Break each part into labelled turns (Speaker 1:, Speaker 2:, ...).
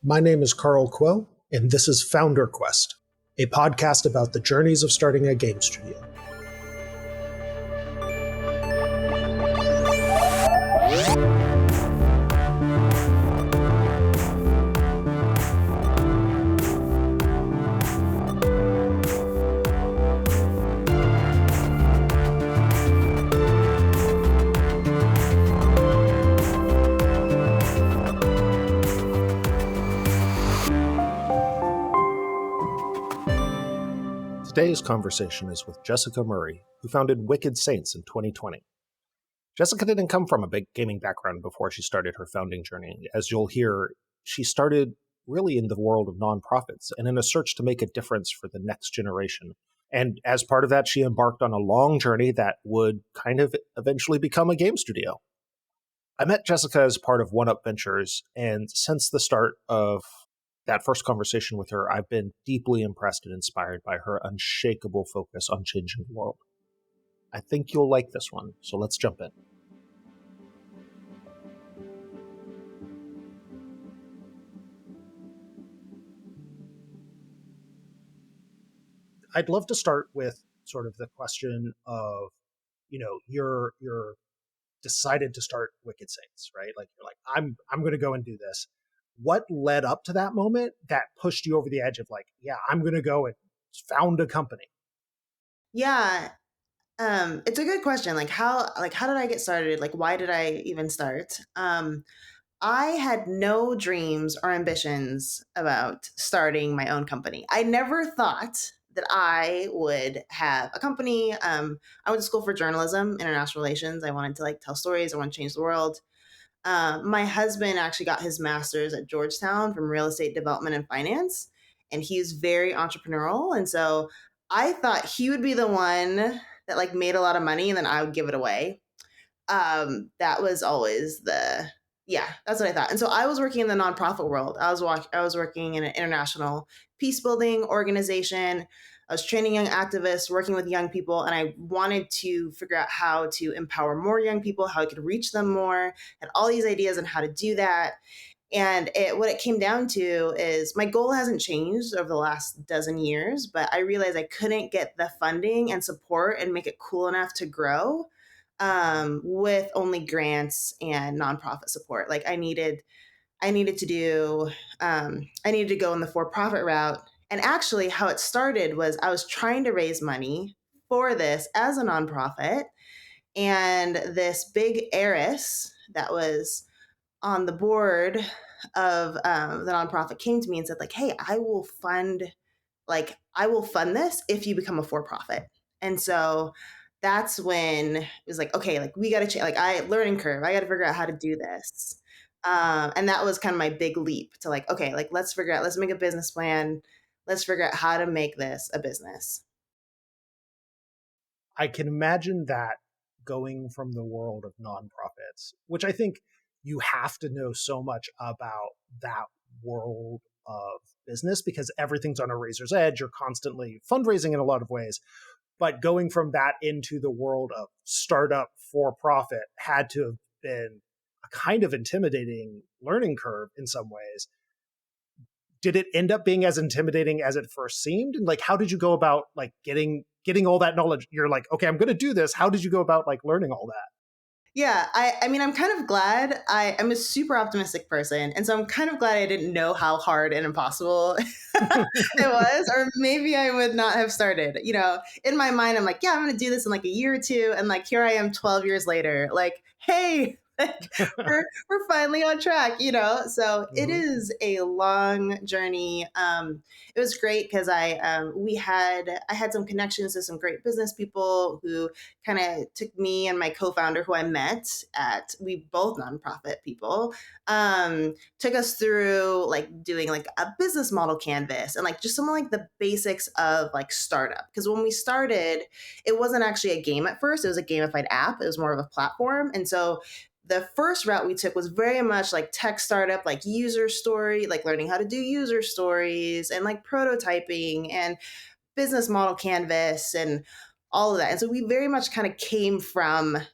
Speaker 1: My name is Carl Quo, and this is Founder Quest, a podcast about the journeys of starting a game studio. Today's conversation is with Jessica Murrey, who founded Wicked Saints in 2020. Jessica didn't come from a big gaming background before she started her founding journey. As you'll hear, she started really in the world of nonprofits and in a search to make a difference for the next generation. And as part of that, she embarked on a long journey that would kind of eventually become a game studio. I met Jessica as part of One Up Ventures, and since the start of that first conversation with her, I've been deeply impressed and inspired by her unshakable focus on changing the world. I think you'll like this one, so let's jump in. I'd love to start with sort of the question of, you're decided to start Wicked Saints, right? Like you're like, I'm going to go and do this. What led up to that moment that pushed you over the edge of like, yeah, I'm going to go and found a company?
Speaker 2: Yeah, it's a good question. How did I get started? Like why did I even start? I had no dreams or ambitions about starting my own company. I never thought that I would have a company. I went to school for journalism, international relations. I wanted to like tell stories. I want to change the world. My husband actually got his master's at Georgetown from real estate development and finance, and he's very entrepreneurial. And so I thought he would be the one that like made a lot of money, and then I would give it away. That was always that's what I thought. And so I was working in the nonprofit world. I was working in an international peace building organization. I was training young activists, working with young people, and I wanted to figure out how to empower more young people, how I could reach them more, and all these ideas on how to do that. And what it came down to is my goal hasn't changed over the last dozen years, but I realized I couldn't get the funding and support and make it cool enough to grow with only grants and nonprofit support. Like I needed to do, I needed to go in the for-profit route. And actually, how it started was I was trying to raise money for this as a nonprofit, and this big heiress that was on the board of the nonprofit came to me and said, like, "Hey, I will fund this if you become a for-profit." And so that's when it was like, okay, like we got to change, like learning curve. I got to figure out how to do this. And that was kind of my big leap to like, okay, like let's make a business plan. Let's figure out how to make this a business.
Speaker 1: I can imagine that going from the world of nonprofits, which I think you have to know so much about that world of business because everything's on a razor's edge. You're constantly fundraising in a lot of ways. But going from that into the world of startup for profit had to have been a kind of intimidating learning curve in some ways. Did it end up being as intimidating as it first seemed? And like, how did you go about like getting all that knowledge? You're like, okay, I'm going to do this. How did you go about like learning all that?
Speaker 2: Yeah, I mean, I'm kind of glad. I'm a super optimistic person. And so I'm kind of glad I didn't know how hard and impossible it was, or maybe I would not have started. You know, in my mind, I'm like, yeah, I'm going to do this in like a year or two. And like, here I am 12 years later, like, hey, like, we're finally on track, you know? So it
Speaker 1: Mhm.
Speaker 2: is a long journey. It was great because I had some connections to some great business people who kind of took me and my co-founder who I met at, we both nonprofit people, took us through like doing like a business model canvas and like just some of like the basics of like startup. Because when we started, it wasn't actually a game at first. It was a gamified app. It was more of a platform. And so the first route we took was very much like tech startup, like user story, like learning how to do user stories and like prototyping and business model canvas and all of that. And so we very much kind of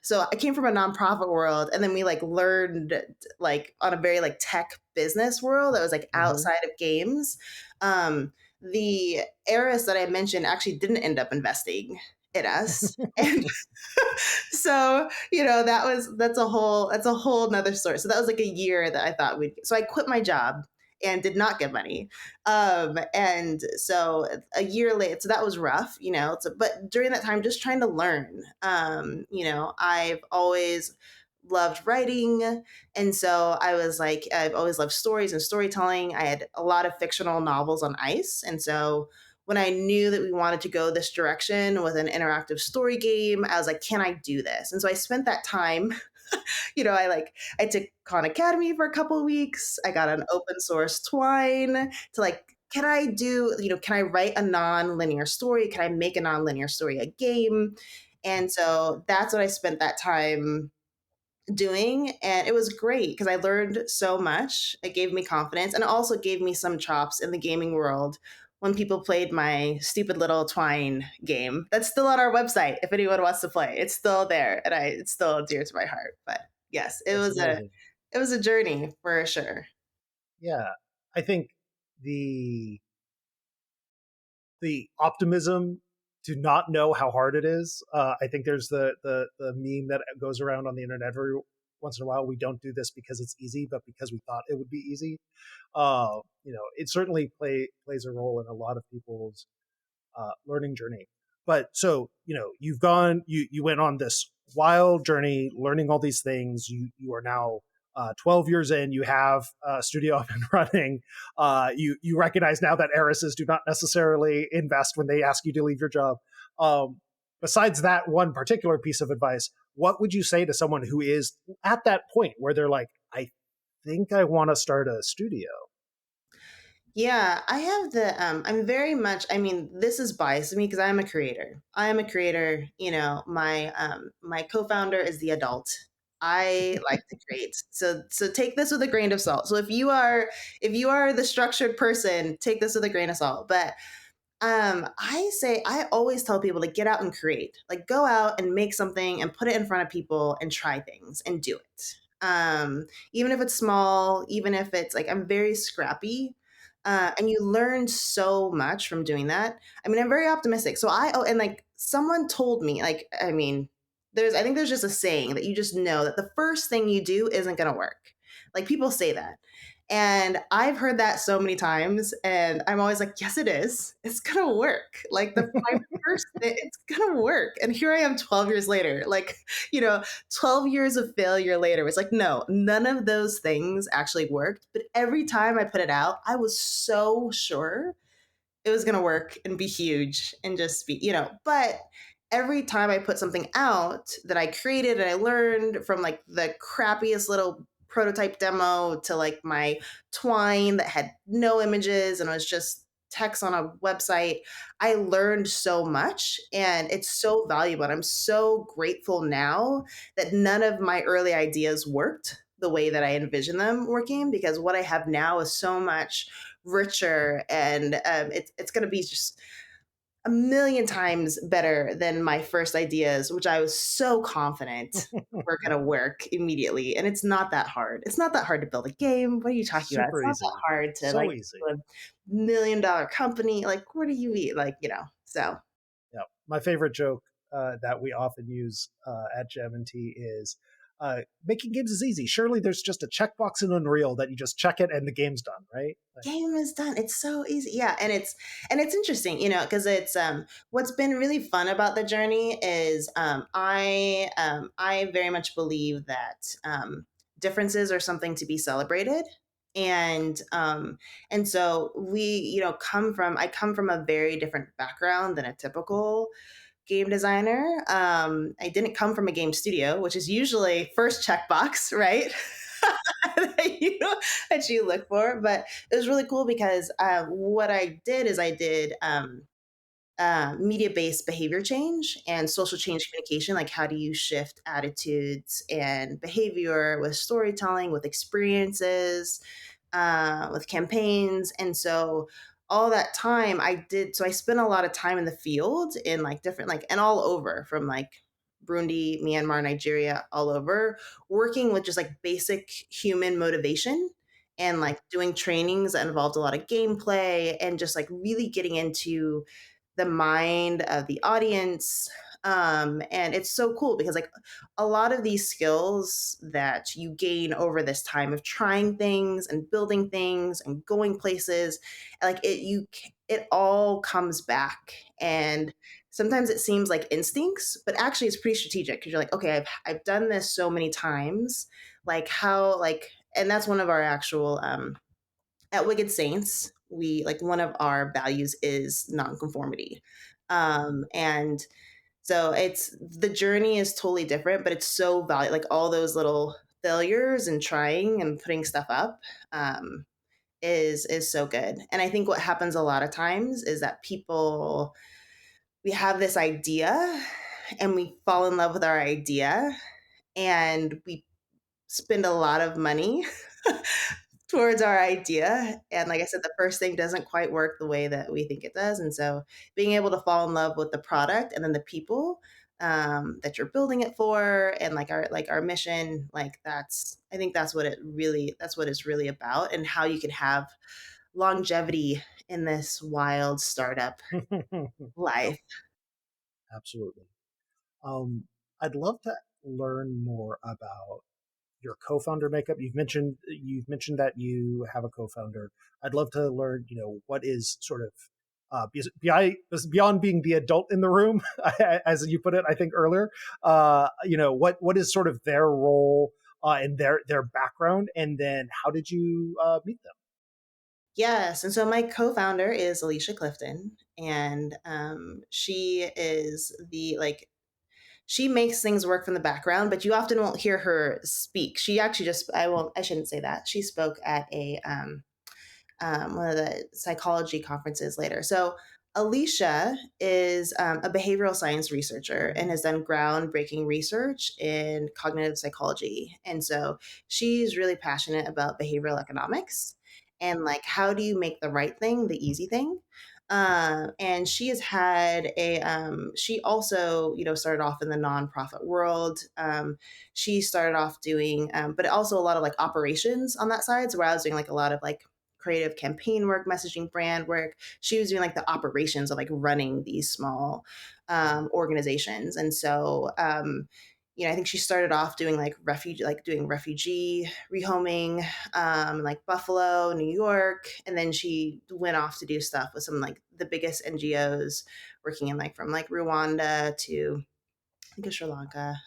Speaker 2: so I came from a nonprofit world, and then we like learned like on a very like tech business world that was like
Speaker 1: Hmm.
Speaker 2: outside of games. The heiress that I mentioned actually didn't end up investing in us. And so, that's a whole nother story. So that was like a year that I thought we'd, so I quit my job and did not get money. And so a year later, so that was rough, but during that time, just trying to learn. I've always loved writing. And so I was like, I've always loved stories and storytelling. I had a lot of fictional novels on ice. And so when I knew that we wanted to go this direction with an interactive story game, I was like, can I do this? And so I spent that time, I took Khan Academy for a couple of weeks. I got an open source Twine to like, can I write a non-linear story? Can I make a non-linear story a game? And so that's what I spent that time doing, and it was great because I learned so much. It gave me confidence and it also gave me some chops in the gaming world when people played my stupid little Twine game. That's still on our website if anyone wants to play. It's still there, and it's still dear to my heart. But yes, it
Speaker 1: That's
Speaker 2: was a
Speaker 1: amazing.
Speaker 2: it was a journey for sure.
Speaker 1: Yeah, I think the the optimism to not know how hard it is. I think there's the meme that goes around on the internet every once in a while. We don't do this because it's easy, but because we thought it would be easy. It certainly plays a role in a lot of people's learning journey. But so you went on this wild journey, learning all these things. You are now 12 years in. You have a studio up and running. You recognize now that heiresses do not necessarily invest when they ask you to leave your job. Besides that one particular piece of advice, what would you say to someone who is at that point where they're like, I think I want to start a studio?
Speaker 2: Yeah, I have I'm very much, I mean, this is biased to me because I'm a creator. I am a creator, my co-founder is the adult. I like to create. So take this with a grain of salt. So if you are the structured person, take this with a grain of salt. But I always tell people to get out and create. Like go out and make something and put it in front of people and try things and do it. Even if it's small, even if it's like I'm very scrappy. And you learn so much from doing that. I mean, I'm very optimistic. And like someone told me, like, I mean, I think there's just a saying that you just know that the first thing you do isn't going to work. Like people say that. And I've heard that so many times, and I'm always like, yes, it is. It's gonna work. Like my first, it's gonna work. And here I am 12 years later, like, 12 years of failure later. It's like, no, none of those things actually worked. But every time I put it out, I was so sure it was going to work and be huge and just but every time I put something out that I created and I learned from like the crappiest little prototype demo to like my Twine that had no images and was just text on a website, I learned so much and it's so valuable. And I'm so grateful now that none of my early ideas worked the way that I envisioned them working, because what I have now is so much richer, and it's going to be just a million times better than my first ideas, which I was so confident were going to work immediately. And it's not that hard. It's not that hard to build a game. What are you talking about?
Speaker 1: Super
Speaker 2: It's not that
Speaker 1: easy,
Speaker 2: hard to
Speaker 1: so
Speaker 2: like
Speaker 1: easy.
Speaker 2: do a $1 million company. Like, what do you eat? Like, so.
Speaker 1: Yeah, my favorite joke that we often use at Gem and Tea is making games is easy. Surely there's just a checkbox in Unreal that you just check it and the game's done, right? Like,
Speaker 2: Game is done. It's so easy. Yeah, and it's interesting, because it's what's been really fun about the journey is I very much believe that differences are something to be celebrated. And so I come from a very different background than a typical game designer. I didn't come from a game studio, which is usually first checkbox, right? that you that you look for. But it was really cool because what I did is I did media-based behavior change and social change communication. Like, how do you shift attitudes and behavior with storytelling, with experiences, with campaigns? And so all that time I spent a lot of time in the field in like different, like, and all over from like Burundi, Myanmar, Nigeria, all over, working with just like basic human motivation and like doing trainings that involved a lot of gameplay and just like really getting into the mind of the audience. And it's so cool because like a lot of these skills that you gain over this time of trying things and building things and going places, like it all comes back. And sometimes it seems like instincts, but actually it's pretty strategic because you're like, okay, I've done this so many times. Like how like, and that's one of our actual at Wicked Saints, we like one of our values is nonconformity. And so it's the journey is totally different, but it's so valuable. Like all those little failures and trying and putting stuff up um, is so good. And I think what happens a lot of times is that people we have this idea and we fall in love with our idea and we spend a lot of money towards our idea. And like I said, the first thing doesn't quite work the way that we think it does. And so being able to fall in love with the product and then the people that you're building it for and like our mission, like that's I think that's what it's really about and how you can have longevity in this wild startup
Speaker 1: Yep,
Speaker 2: life.
Speaker 1: absolutely. I'd love to learn more about your co-founder makeup. You've mentioned that you have a co-founder. I'd love to learn, what is sort of beyond being the adult in the room, as you put it, I think earlier. What is sort of their role and their background, and then how did you meet them?
Speaker 2: Yes, and so my co-founder is Alicia Clifton, and she is the like she makes things work from the background, but you often won't hear her speak. She actually just I shouldn't say that. She spoke at a one of the psychology conferences later. So Alicia is a behavioral science researcher and has done groundbreaking research in cognitive psychology. And so she's really passionate about behavioral economics and like how do you make the right thing the easy thing. And she has had a she also started off in the nonprofit world. She started off doing but also a lot of like operations on that side, so where I was doing like a lot of like creative campaign work, messaging, brand work. She was doing like the operations of like running these small organizations. And so, I think she started off doing doing refugee rehoming, like Buffalo, New York, and then she went off to do stuff with some like the biggest NGOs, working in like from like Rwanda to I think of Sri Lanka.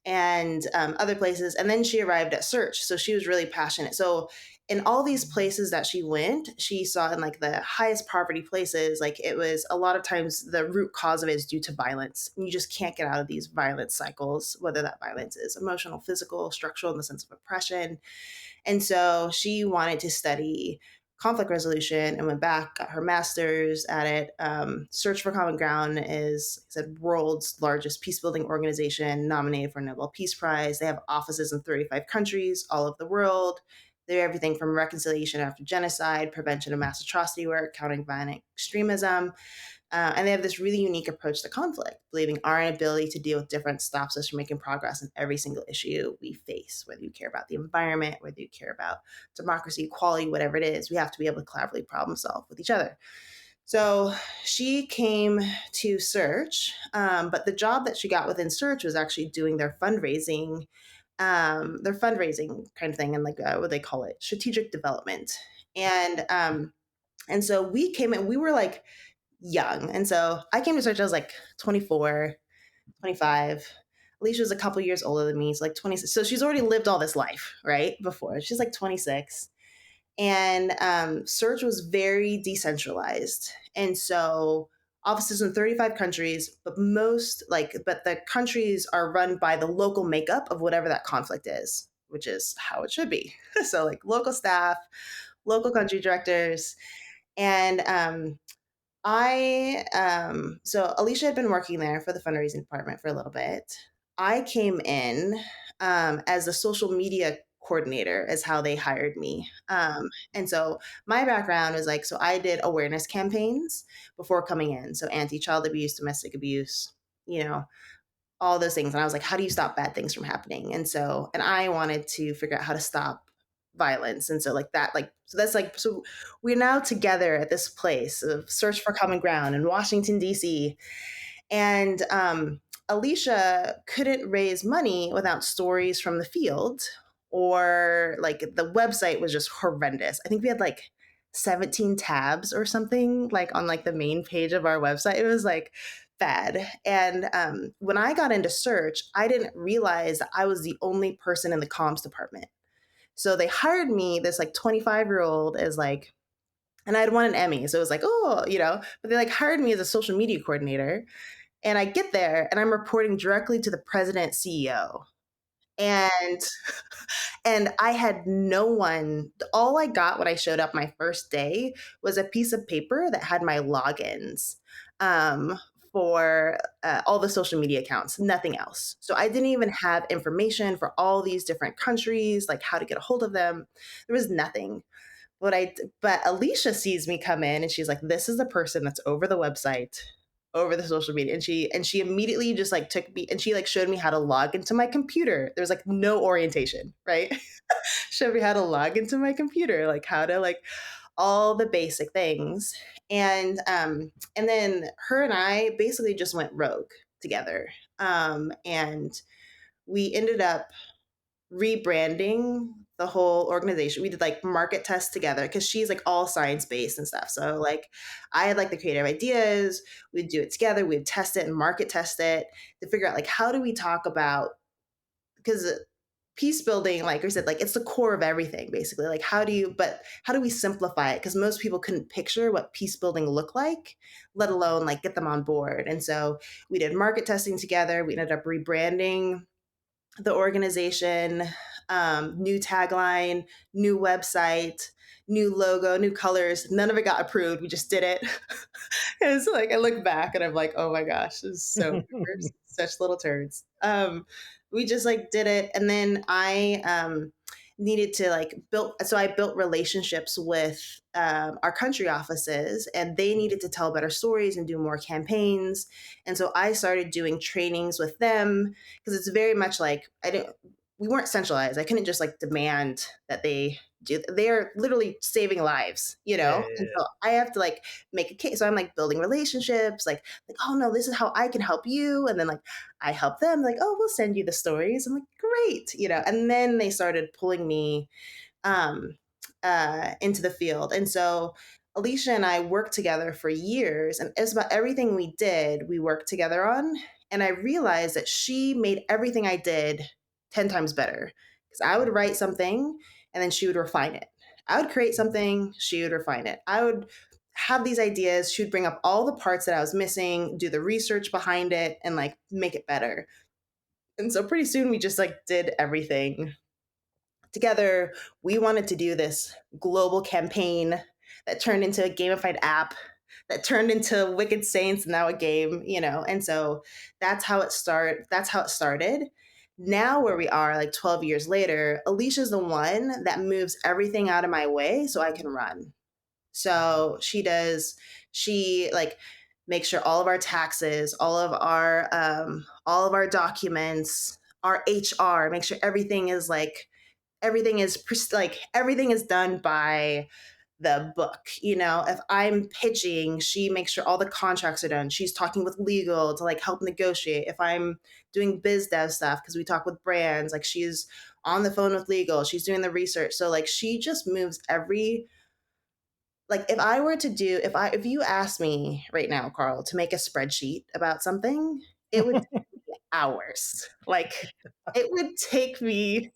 Speaker 2: And other places. And then she arrived at Search. So she was really passionate. So in all these places that she went, she saw in like the highest poverty places, like it was a lot of times the root cause of it is due to violence. And you just can't get out of these violent cycles, whether that violence is emotional, physical, structural in the sense of oppression. And so she wanted to study conflict resolution and went back, got her master's at it. Search for Common Ground is, like I said, world's largest peace building organization, nominated for a Nobel Peace Prize. They have offices in 35 countries all over the world. They're everything from reconciliation after genocide, prevention of mass atrocity work, countering violent extremism, and they have this really unique approach to conflict, believing our inability to deal with difference stops us from making progress in every single issue we face, whether you care about the environment, whether you care about democracy, equality, whatever it is, we have to be able to collaboratively problem solve with each other. So she came to Search, but the job that she got within Search was actually doing their fundraising kind of thing, and like what they call it, strategic development. And so we came in, we were like young. And so I came to Search, I was like 24, 25. Alicia was a couple years older than me. She's like 26. So she's already lived all this life, right? Before. She's like 26. And Search was very decentralized. And so offices in 35 countries, but the countries are run by the local makeup of whatever that conflict is, which is how it should be. So like local staff, local country directors, and so Alicia had been working there for the fundraising department for a little bit. I came in as a social media coordinator, is how they hired me. And so my background is like, so I did awareness campaigns before coming in. So anti-child abuse, domestic abuse, you know, all those things. And I was like, how do you stop bad things from happening? And I wanted to figure out how to stop violence. And so like that, like, so that's like, so we're now together at this place of search for common ground in Washington, DC. And Alicia couldn't raise money without stories from the field, or like the website was just horrendous. I think we had like 17 tabs or something like on like the main page of our website. It was like bad. And when I got into search, I didn't realize that I was the only person in the comms department. So they hired me, this like 25-year-old, as like, and I had won an Emmy. So it was like, oh, but they like hired me as a social media coordinator. And I get there and I'm reporting directly to the president CEO. And I had no one. All I got when I showed up my first day was a piece of paper that had my logins um, for all the social media accounts, nothing else. So I didn't even have information for all these different countries, like how to get a hold of them. There was nothing. But Alicia sees me come in and she's like, "This is the person that's over the website, over the social media." And she immediately just like took me and she like showed me how to log into my computer. There was like no orientation, right? Showed me how to log into my computer, like how to like all the basic things. And then her and I basically just went rogue together. And we ended up rebranding the whole organization. We did like market tests together because she's like all science based and stuff. So like I had like the creative ideas, we'd do it together, we'd test it and market test it to figure out like how do we talk about, because peace building, like I said, like it's the core of everything basically. Like how do we simplify it? Because most people couldn't picture what peace building looked like, let alone like get them on board. And so we did market testing together. We ended up rebranding the organization, new tagline, new website, new logo, new colors. None of it got approved. We just did it. It's like I look back and I'm like, oh my gosh, this is so we're such little turds. We just like did it, and then I needed to like build. So I built relationships with our country offices, and they needed to tell better stories and do more campaigns. And so I started doing trainings with them because it's very much like I didn't. We weren't centralized. I couldn't just like demand that they do. They are literally saving lives,
Speaker 1: Yeah,
Speaker 2: and
Speaker 1: yeah,
Speaker 2: so I have to like make a case. So I'm like building relationships, like, oh no, this is how I can help you. And then like I help them, like, oh, we'll send you the stories. I'm like, great, and then they started pulling me um into the field. And so Alicia and I worked together for years, and it's about everything we did, we worked together on. And I realized that she made everything I did 10 times better because I would write something and then she would refine it. I would create something, she would refine it. I would have these ideas, she would bring up all the parts that I was missing, do the research behind it, and like make it better. And so pretty soon we just like did everything together. We wanted to do this global campaign that turned into a gamified app that turned into Wicked Saints, now a game, And so that's how it started. Now where we are like 12 years later, Alicia's the one that moves everything out of my way so I can run. So she like makes sure all of our taxes, all of our documents, our HR, make sure everything is done by the book. If I'm pitching, she makes sure all the contracts are done. She's talking with legal to like help negotiate. If I'm doing biz dev stuff, because we talk with brands, like she's on the phone with legal, she's doing the research. So like she just moves every like if I were to do if you asked me right now, Carl, to make a spreadsheet about something, it would take me hours. Like it would take me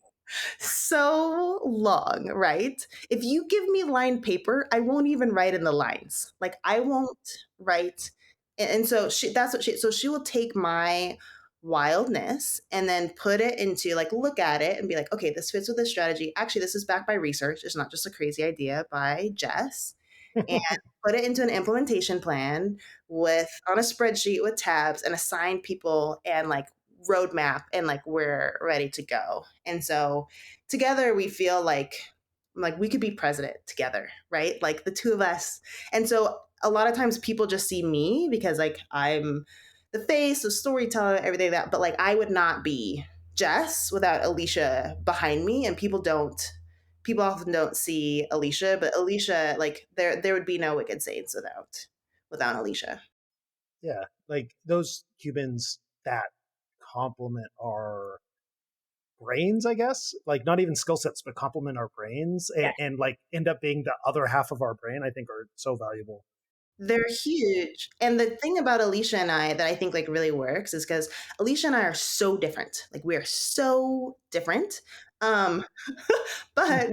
Speaker 2: so long, right? If you give me lined paper, I won't even write in the lines. Like I won't write. And so she will take my wildness and then put it into like look at it and be like, okay, this fits with this strategy. Actually, this is backed by research. It's not just a crazy idea by Jess, and
Speaker 1: yeah.
Speaker 2: put it into an implementation plan with on a spreadsheet with tabs and assign people and like roadmap, and like we're ready to go. And so together we feel like we could be president together, right? Like the two of us. And so a lot of times people just see me because like I'm the face, the storyteller, everything that, but like I would not be Jess without Alicia behind me, and people don't people often don't see Alicia, but Alicia, like there would be no Wicked Saints without Alicia.
Speaker 1: Yeah, like those humans that complement our brains, I guess, like not even skill sets, but complement our brains and like end up being the other half of our brain, I think are so valuable.
Speaker 2: They're huge. And the thing about Alicia and I that I think like really works is because Alicia and I are so different. Like we are so different. Um, but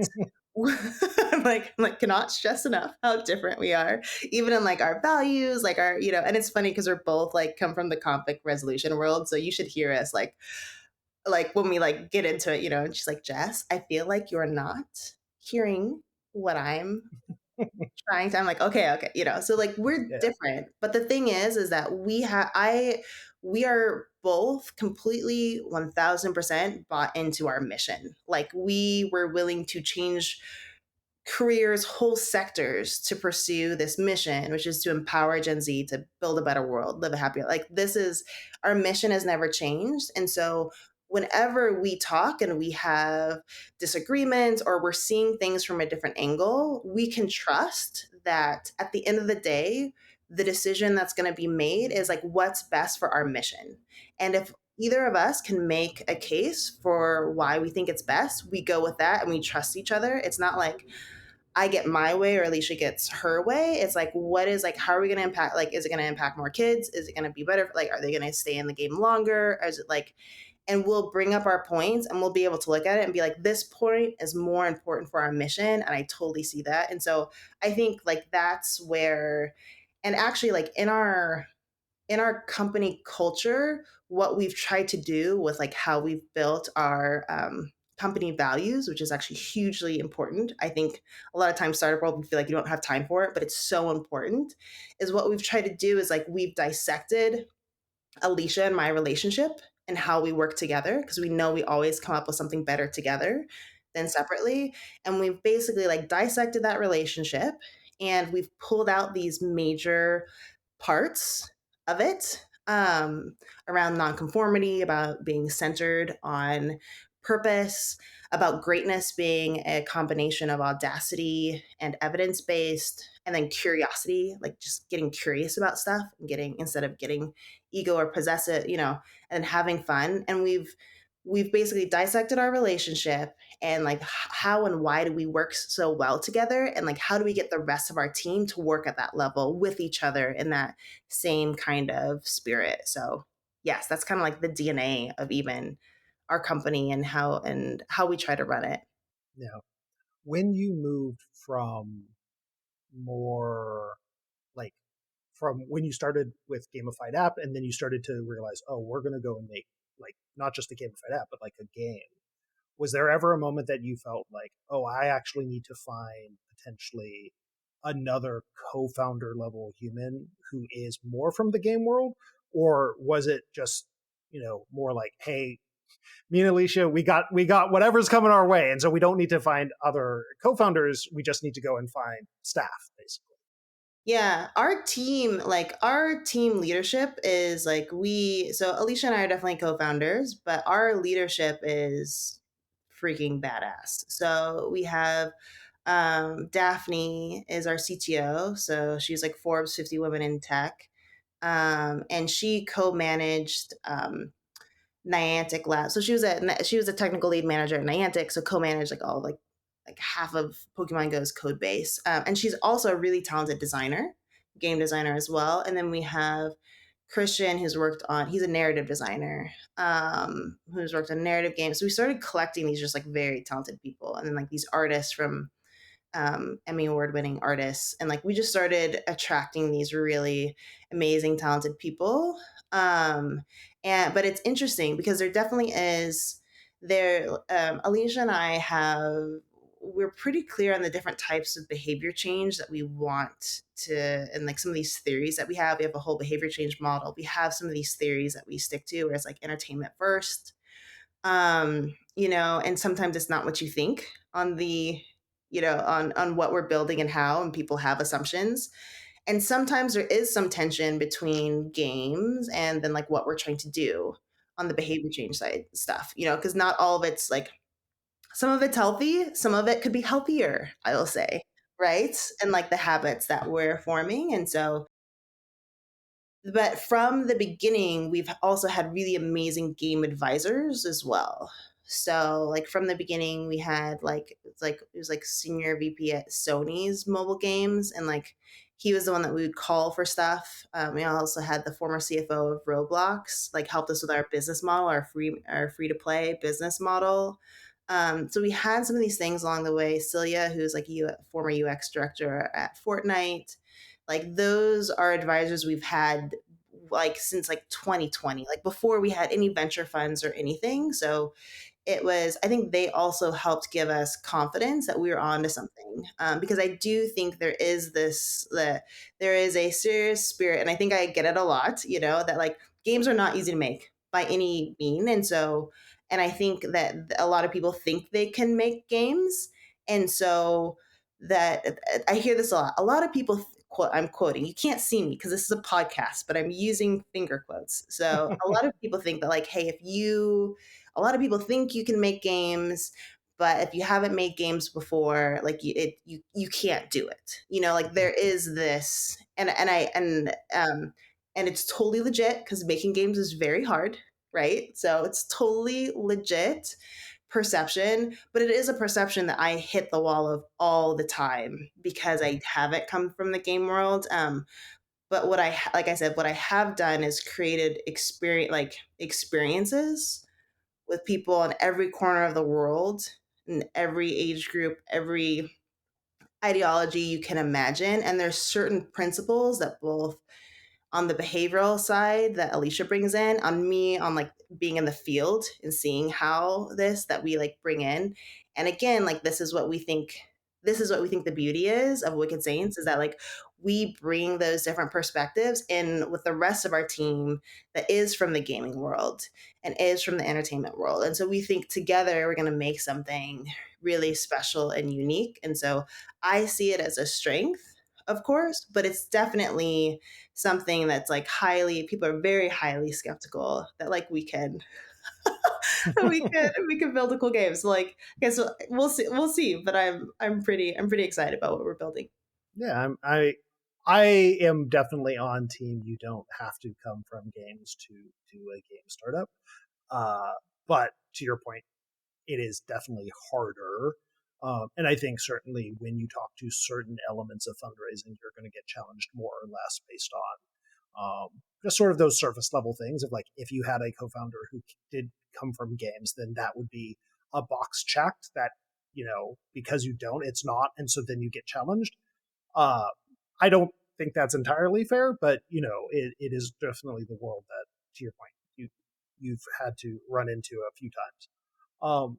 Speaker 2: like cannot stress enough how different we are, even in like our values, like our, and it's funny because we're both like come from the conflict resolution world. So you should hear us like when we like get into it, and she's like, Jess, I feel like you're not hearing what I'm trying to. I'm like, okay, so like we're
Speaker 1: Yeah.
Speaker 2: different, but the thing is that we are both completely 1000% bought into our mission. Like we were willing to change careers, whole sectors to pursue this mission, which is to empower Gen Z to build a better world, live a happier. Like this is our mission has never changed. And so whenever we talk and we have disagreements or we're seeing things from a different angle, we can trust that at the end of the day, the decision that's going to be made is like what's best for our mission. And if either of us can make a case for why we think it's best, we go with that and we trust each other. It's not like I get my way or Alicia gets her way. It's like, what is like, how are we going to impact? Like, is it going to impact more kids? Is it going to be better? Like, are they going to stay in the game longer? Or is it like, and we'll bring up our points and we'll be able to look at it and be like, this point is more important for our mission. And I totally see that. And so I think like that's where, and actually like in our company culture, what we've tried to do with like how we've built our company values, which is actually hugely important. I think a lot of times startup world we feel like you don't have time for it, but it's so important. Is what we've tried to do is like we've dissected Alicia and my relationship and how we work together because we know we always come up with something better together than separately. And we've basically like dissected that relationship and we've pulled out these major parts of it around nonconformity, about being centered on purpose, about greatness being a combination of audacity and evidence based, and then curiosity, like just getting curious about stuff and getting instead of getting ego or possessive, and having fun. And we've basically dissected our relationship and like how and why do we work so well together and like how do we get the rest of our team to work at that level with each other in that same kind of spirit. So yes, that's kind of like the DNA of even our company and how we try to run it.
Speaker 1: Now, when you moved from more like from when you started with gamified app and then you started to realize, oh, we're going to go and make like not just a gamified app, but like a game. Was there ever a moment that you felt like, oh, I actually need to find potentially another co-founder level human who is more from the game world? Or was it just, more like, hey, me and Alicia, we got whatever's coming our way. And so we don't need to find other co-founders. We just need to go and find staff, basically.
Speaker 2: Yeah, our team leadership is like so Alicia and I are definitely co-founders, but our leadership is freaking badass. So we have Daphne is our CTO, so she's like Forbes 50 Women in Tech. And she co-managed Niantic Labs. So she was a technical lead manager at Niantic, so co-managed like all like half of Pokemon Go's code base. And she's also a really talented designer, game designer as well. And then we have Christian, he's a narrative designer, who's worked on narrative games. So we started collecting these just like very talented people, and then like these artists from Emmy award winning artists. And like we just started attracting these really amazing, talented people. But it's interesting because there definitely is Alicia and I we're pretty clear on the different types of behavior change that we want to, and like some of these theories that we have. We have a whole behavior change model. We have some of these theories that we stick to, where it's like entertainment first, and sometimes it's not what you think on the on what we're building and how, and people have assumptions, and sometimes there is some tension between games and then like what we're trying to do on the behavior change side stuff, because not all of it's like Some of it's healthy, some of it could be healthier, I will say, right? And like the habits that we're forming. And so, but from the beginning, we've also had really amazing game advisors as well. So, like from the beginning, we had like it was like senior VP at Sony's mobile games, and like he was the one that we would call for stuff. We also had the former CFO of Roblox, like helped us with our business model, our free to play business model. So we had some of these things along the way. Celia, who's like former UX director at Fortnite, like those are advisors we've had like since like 2020, like before we had any venture funds or anything. So it was, I think they also helped give us confidence that we were on to something, because I do think there is a serious spirit, and I think I get it a lot, you know, that like games are not easy to make by any mean. And so, and I think that a lot of people think they can make games. And so that I hear this a lot of people quote, I'm quoting, you can't see me because this is a podcast, but I'm using finger quotes. So a lot of people think that like, hey, a lot of people think you can make games, but if you haven't made games before, like you can't do it. You know, like there is this, and it's totally legit because making games is very hard, right? So it's totally legit perception, but it is a perception that I hit the wall of all the time because I haven't come from the game world. But like I said, what I have done is created experiences with people in every corner of the world, in every age group, every ideology you can imagine. And there's certain principles that both on the behavioral side that Alicia brings in, on me on like being in the field and seeing how that we like bring in. And again, like this is what we think the beauty is of Wicked Saints is that like we bring those different perspectives in with the rest of our team that is from the gaming world and is from the entertainment world. And so we think together we're going to make something really special and unique. And so I see it as a strength, of course, but it's definitely something that's like people are very highly skeptical that like we can build a cool game. So like okay, so we'll see. But I'm pretty excited about what we're building.
Speaker 1: Yeah, I am definitely on team. You don't have to come from games to do a game startup. But to your point, it is definitely harder. And I think certainly when you talk to certain elements of fundraising, you're going to get challenged more or less based on just sort of those surface level things of like if you had a co-founder who did come from games, then that would be a box checked that, you know, because you don't, it's not. And so then you get challenged. Uh, I don't think that's entirely fair, but you know, it is definitely the world that, to your point, you've had to run into a few times. Um,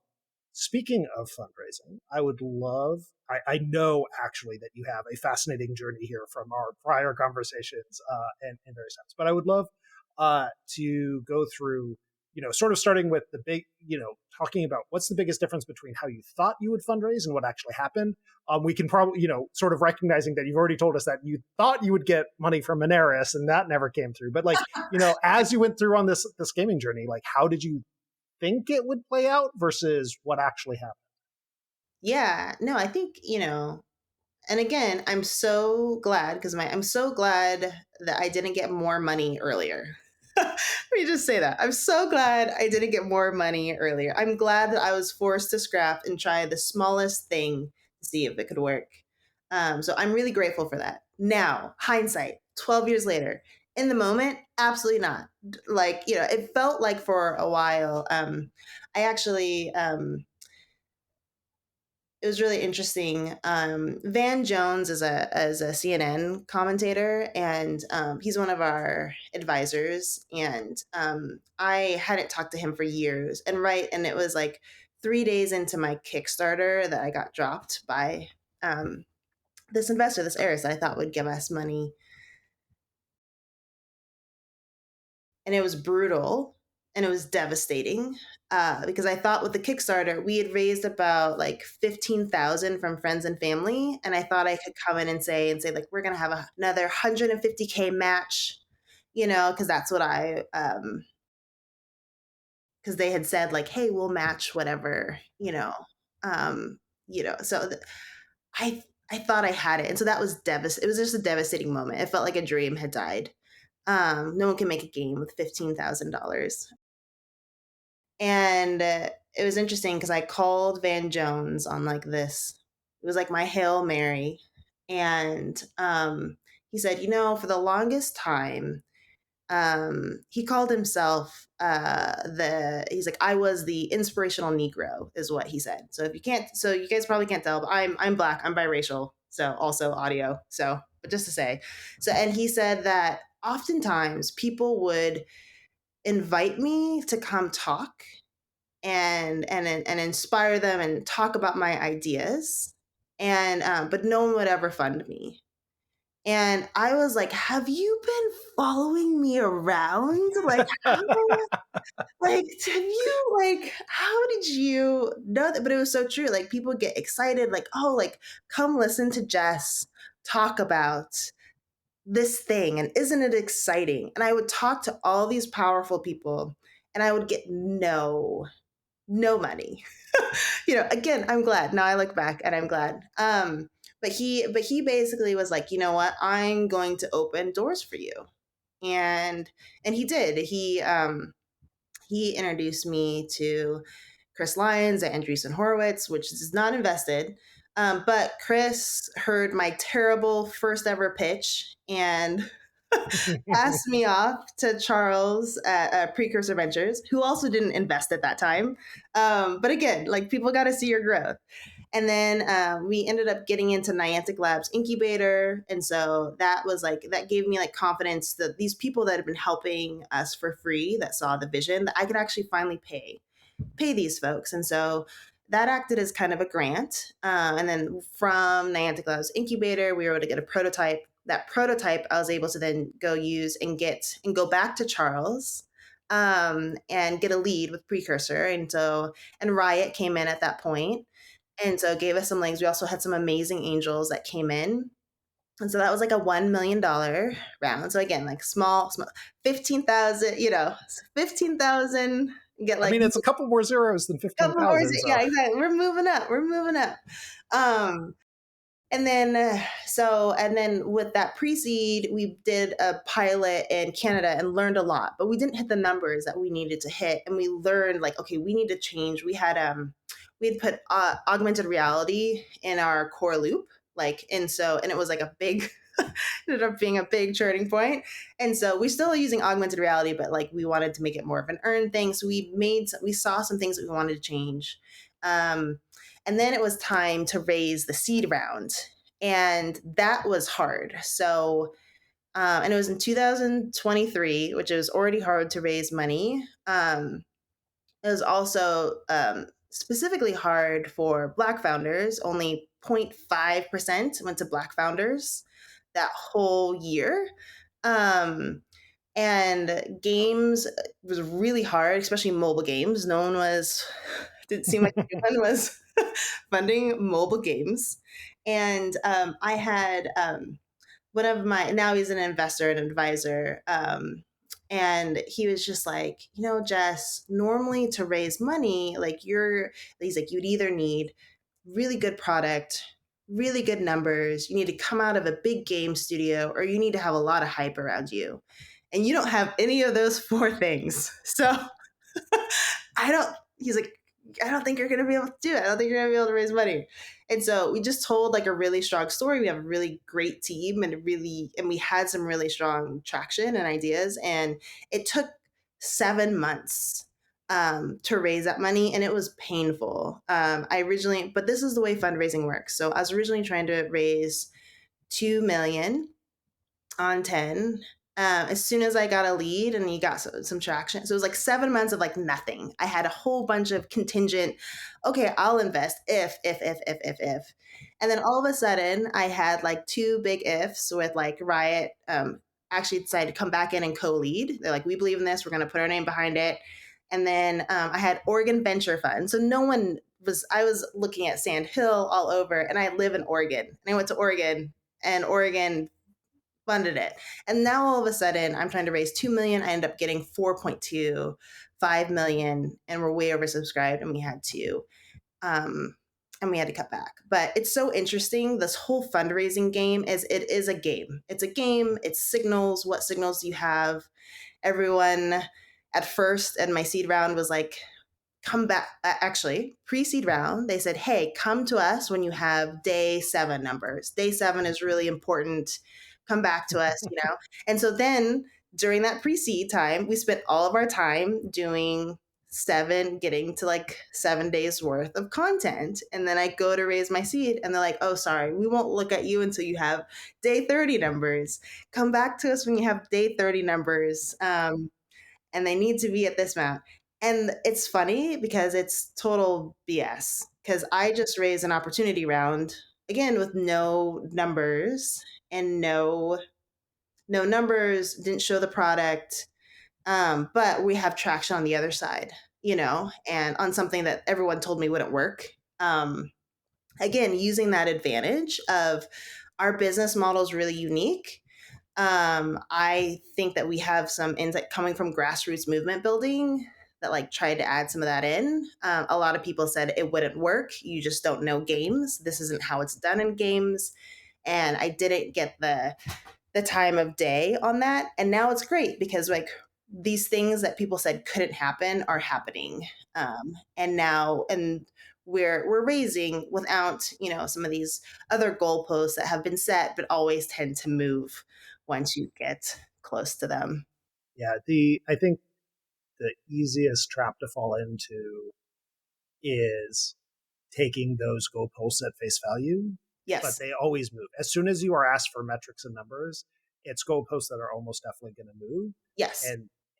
Speaker 1: Speaking of fundraising, I would love, I know actually that you have a fascinating journey here from our prior conversations and various times, but I would love to go through, you know, sort of starting with the big, you know, talking about what's the biggest difference between how you thought you would fundraise and what actually happened. We can probably, you know, sort of recognizing that you've already told us that you thought you would get money from Moneris and that never came through. But like, you know, as you went through on this gaming journey, like how did you think it would play out versus what actually happened?
Speaker 2: Yeah, no, I think and again, I'm so glad because my I'm so glad that I didn't get more money earlier. Let me just say that. I'm so glad I didn't get more money earlier. I'm glad that I was forced to scrap and try the smallest thing to see if it could work. So I'm really grateful for that. Now, hindsight, 12 years later, in the moment, absolutely not. Like, it felt like for a while. I actually it was really interesting. Van Jones is a CNN commentator, and he's one of our advisors. And I hadn't talked to him for years, and it was like 3 days into my Kickstarter that I got dropped by um, this investor, this heiress that I thought would give us money, and it was brutal and it was devastating because I thought with the Kickstarter we had raised about like 15,000 from friends and family, and I thought I could come in and say like we're gonna have another 150K match, because that's what because they had said like, hey, we'll match whatever. So I thought I had it, and so that was devastating. It was just a devastating moment. It felt like a dream had died. No one can make a game with $15,000. And it was interesting because I called Van Jones on like this. It was like my Hail Mary. And he said, for the longest time, he called himself he's like, I was the inspirational Negro, is what he said. So if you can't, so you guys probably can't tell, but I'm Black, I'm biracial. So also audio. So, but just to say, and he said that oftentimes people would invite me to come talk and inspire them and talk about my ideas, and but no one would ever fund me. And I was like, have you been following me around? Like, how, like, have you, like, how did you know that? But it was so true. Like, people get excited, like, oh, like, come listen to Jess talk about this thing. And isn't it exciting? And I would talk to all these powerful people and I would get no money. Again, I'm glad. Now I look back and I'm glad. But he basically was like, you know what? I'm going to open doors for you. And he did. He introduced me to Chris Lyons at Andreessen Horowitz, which is not invested. But Chris heard my terrible first ever pitch and passed me off to Charles at Precursor Ventures, who also didn't invest at that time. But again, like, people got to see your growth. And then we ended up getting into Niantic Labs incubator. And so that was like, that gave me like confidence that these people that had been helping us for free, that saw the vision, that I could actually finally pay these folks. And so that acted as kind of a grant. And then from Niantic Labs Incubator, we were able to get a prototype. That prototype I was able to then go use and go back to Charles and get a lead with Precursor. And Riot came in at that point. And so gave us some links. We also had some amazing angels that came in. And so that was like a $1 million round. So again, like small, 15,000, 15,000, get
Speaker 1: I
Speaker 2: like
Speaker 1: mean, it's a couple more zeros than
Speaker 2: couple more.
Speaker 1: 15,000. So
Speaker 2: Yeah, exactly. We're moving up. We're moving up. Um, and then with that pre-seed, we did a pilot in Canada and learned a lot, but we didn't hit the numbers that we needed to hit. And we learned, like, okay, we need to change. We had put augmented reality in our core loop, and it was like a big, ended up being a big turning point. And so we still are using augmented reality, but like, we wanted to make it more of an earned thing. So we saw some things that we wanted to change. And then it was time to raise the seed round. And that was hard. So, and it was in 2023, which it was already hard to raise money. It was also specifically hard for Black founders. Only 0.5% went to Black founders that whole year. And games was really hard, especially mobile games. No one was, didn't seem like anyone was funding mobile games. And I had one of my, now he's an investor and advisor. And he was just like, Jess, normally to raise money, he's like, you'd either need really good product, really good numbers, you need to come out of a big game studio, or you need to have a lot of hype around you. And you don't have any of those four things. So he's like, I don't think you're going to be able to do it. I don't think you're going to be able to raise money. And so we just told like a really strong story. We have a really great team and we had some really strong traction and ideas. And it took 7 months to raise that money. And it was painful. But this is the way fundraising works. So I was originally trying to raise 2 million on 10. As soon as I got a lead and he got some traction. So it was like 7 months of like nothing. I had a whole bunch of contingent, okay, I'll invest if. And then all of a sudden I had like 2 big ifs with like Riot actually decided to come back in and co-lead. They're like, we believe in this. We're going to put our name behind it. And then I had Oregon Venture Fund. So I was looking at Sand Hill all over, and I live in Oregon. And I went to Oregon, and Oregon funded it. And now all of a sudden I'm trying to raise 2 million. I end up getting 4.25 million, and we're way oversubscribed, and we had to and we had to cut back. But it's so interesting. This whole fundraising game is a game. It's a game. It's signals. What signals do you have? Everyone at first and my seed round was like, come back. Actually, pre-seed round, they said, hey, come to us when you have day 7 numbers. Day 7 is really important. Come back to us, you know? And so then during that pre-seed time, we spent all of our time doing getting to like 7 days worth of content. And then I go to raise my seed and they're like, oh, sorry, we won't look at you until you have day 30 numbers. Come back to us when you have day 30 numbers. And they need to be at this amount. And it's funny because it's total BS. Because I just raised an opportunity round again with no numbers and no numbers, didn't show the product, but we have traction on the other side, you know, and on something that everyone told me wouldn't work. Again, using that advantage of our business model is really unique. I think that we have some insight coming from grassroots movement building that like tried to add some of that in. A lot of people said it wouldn't work. You just don't know games. This isn't how it's done in games. And I didn't get the time of day on that. And now it's great because like these things that people said couldn't happen are happening. And now and we're raising without, you know, some of these other goalposts that have been set but always tend to move once you get close to them.
Speaker 1: Yeah, I think the easiest trap to fall into is taking those goalposts at face value, but
Speaker 2: Yes.
Speaker 1: they always move. As soon as you are asked for metrics and numbers, it's goalposts that are almost definitely going to move.
Speaker 2: Yes.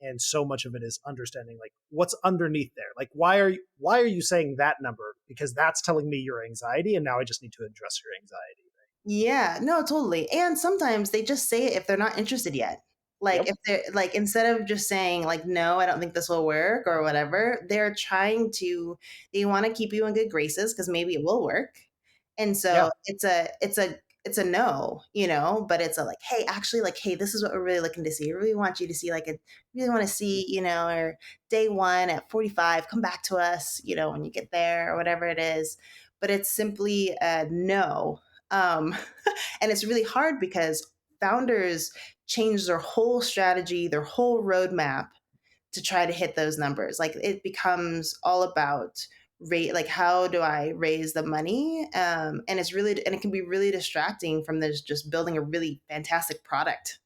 Speaker 1: And so much of it is understanding like what's underneath there. Like why are you saying that number? Because that's telling me your anxiety, and now I just need to address your anxiety.
Speaker 2: Yeah, no, totally. And sometimes they just say it if they're not interested yet. Like
Speaker 1: Yep.
Speaker 2: if they're like instead of just saying like no, I don't think this will work or whatever, they want to keep you in good graces because maybe it will work. And
Speaker 1: Yeah.
Speaker 2: so it's a no, you know, but it's a like, hey, actually like, hey, this is what we're really looking to see. I really want you to see like a really want to see, you know, or day 1 at 45, come back to us, you know, when you get there or whatever it is. But it's simply a no. Um, and it's really hard because founders change their whole strategy, their whole roadmap to try to hit those numbers. Like it becomes all about rate, like how do I raise the money? And it can be really distracting from this just building a really fantastic product.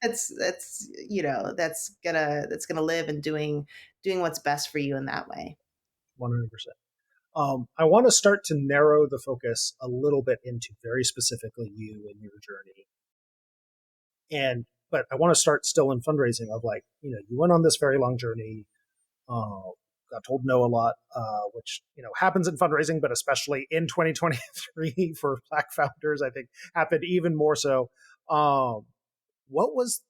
Speaker 2: That's you know that's gonna live and doing what's best for you in that way.
Speaker 1: 100%. I want to start to narrow the focus a little bit into very specifically you and your journey. But I want to start still in fundraising of like, you went on this very long journey, got told no a lot, which, happens in fundraising, but especially in 2023 for Black founders, I think happened even more so. What was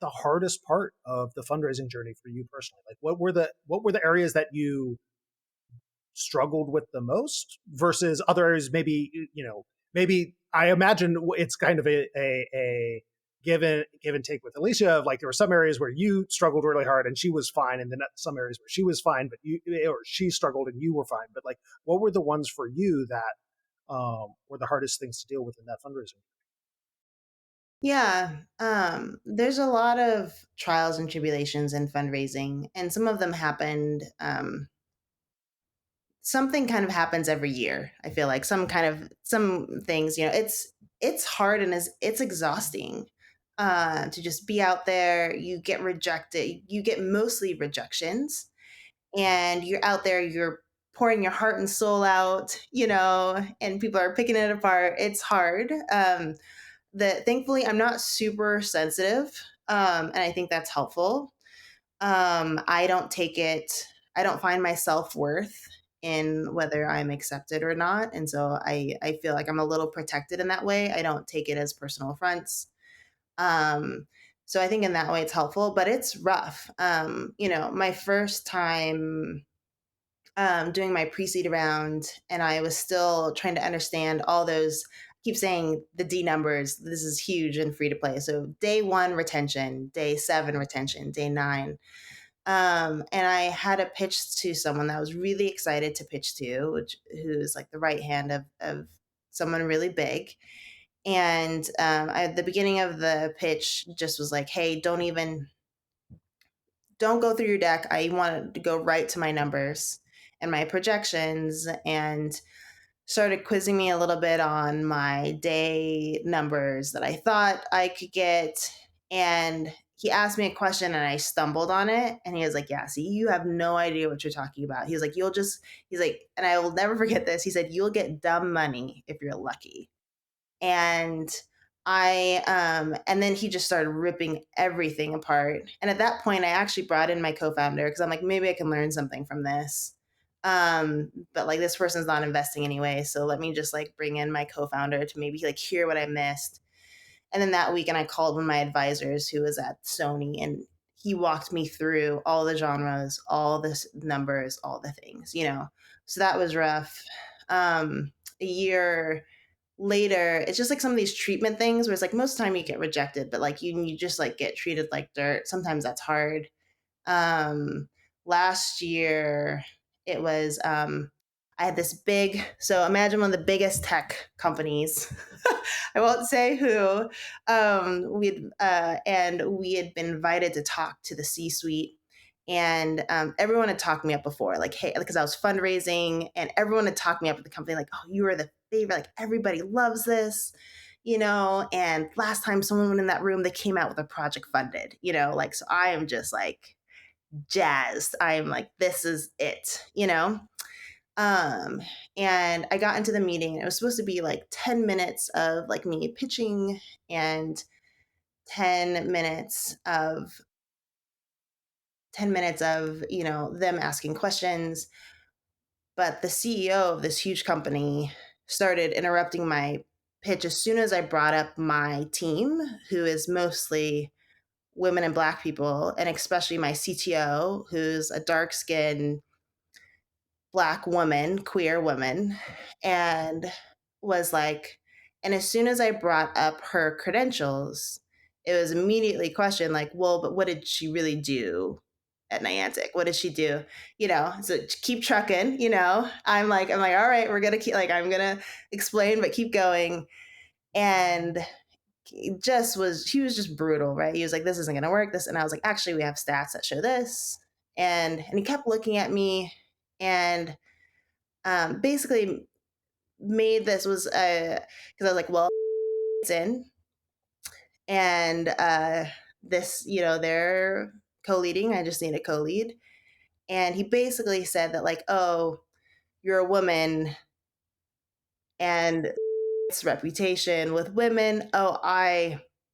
Speaker 1: the hardest part of the fundraising journey for you personally? Like what were the areas that you struggled with the most versus other areas? Maybe I imagine it's kind of a give and take with Alicia of like there were some areas where you struggled really hard and she was fine, and then some areas where she was fine but she struggled and you were fine. But like what were the ones for you that were the hardest things to deal with in that fundraising?
Speaker 2: Yeah, there's a lot of trials and tribulations in fundraising, and some of them happened. Something kind of happens every year. I feel like some things, you know, it's hard and it's exhausting to just be out there. You get rejected. You get mostly rejections, and you're out there. You're pouring your heart and soul out, you know, and people are picking it apart. It's hard. That thankfully I'm not super sensitive, and I think that's helpful. I don't take it. I don't find my self worth in whether I'm accepted or not, and so I feel like I'm a little protected in that way. I don't take it as personal affronts. Um, so I think in that way it's helpful, but it's rough. You know, my first time doing my pre-seed round, and I was still trying to understand all those. I keep saying the D numbers. This is huge in free to play. So day 1 retention, day 7 retention, day 9. And I had a pitch to someone that I was really excited to pitch to, who's like the right hand of someone really big. And at the beginning of the pitch just was like, hey, don't go through your deck. I wanted to go right to my numbers and my projections, and started quizzing me a little bit on my day numbers that I thought I could get. And he asked me a question and I stumbled on it. And he was like, yeah, see, you have no idea what you're talking about. He was like, he's like, and I will never forget this. He said, you'll get dumb money if you're lucky. And and then he just started ripping everything apart. And at that point I actually brought in my co-founder because I'm like, maybe I can learn something from this. But like, this person's not investing anyway, so let me just like bring in my co-founder to maybe like hear what I missed. And then that weekend I called one of my advisors who was at Sony, and he walked me through all the genres, all the numbers, all the things, you know. So that was rough. A year later, it's just like some of these treatment things where it's like most of the time you get rejected, but like you just like get treated like dirt. Sometimes that's hard. Um, Last year it was I had this big, so imagine one of the biggest tech companies. I won't say who. We had been invited to talk to the C-suite, and everyone had talked me up before, like, hey, because I was fundraising, and everyone had talked me up at the company, like, oh, you are the favorite, like everybody loves this, you know. And last time someone went in that room, they came out with a project funded, you know, like, so I am just like jazzed. I'm like, this is it, you know. Um, and I got into the meeting. It was supposed to be like 10 minutes of like me pitching, and 10 minutes of 10 minutes of, you know, them asking questions. But the CEO of this huge company started interrupting my pitch as soon as I brought up my team, who is mostly women and black people, and especially my CTO, who's a dark skinned black woman, queer woman, and was like, and as soon as I brought up her credentials, it was immediately questioned, like, well, but what did she really do at Niantic? What did she do? You know, so keep trucking, you know. I'm like, all right, we're gonna keep, like, I'm gonna explain, but keep going. And he was just brutal, right? He was like, this isn't gonna work. This, and I was like, actually, we have stats that show this. And he kept looking at me, and basically made this was because I was like, well, it's in, and this, you know, they're co-leading. I just need a co-lead. And he basically said that, like, oh, you're a woman, and its reputation with women. Oh,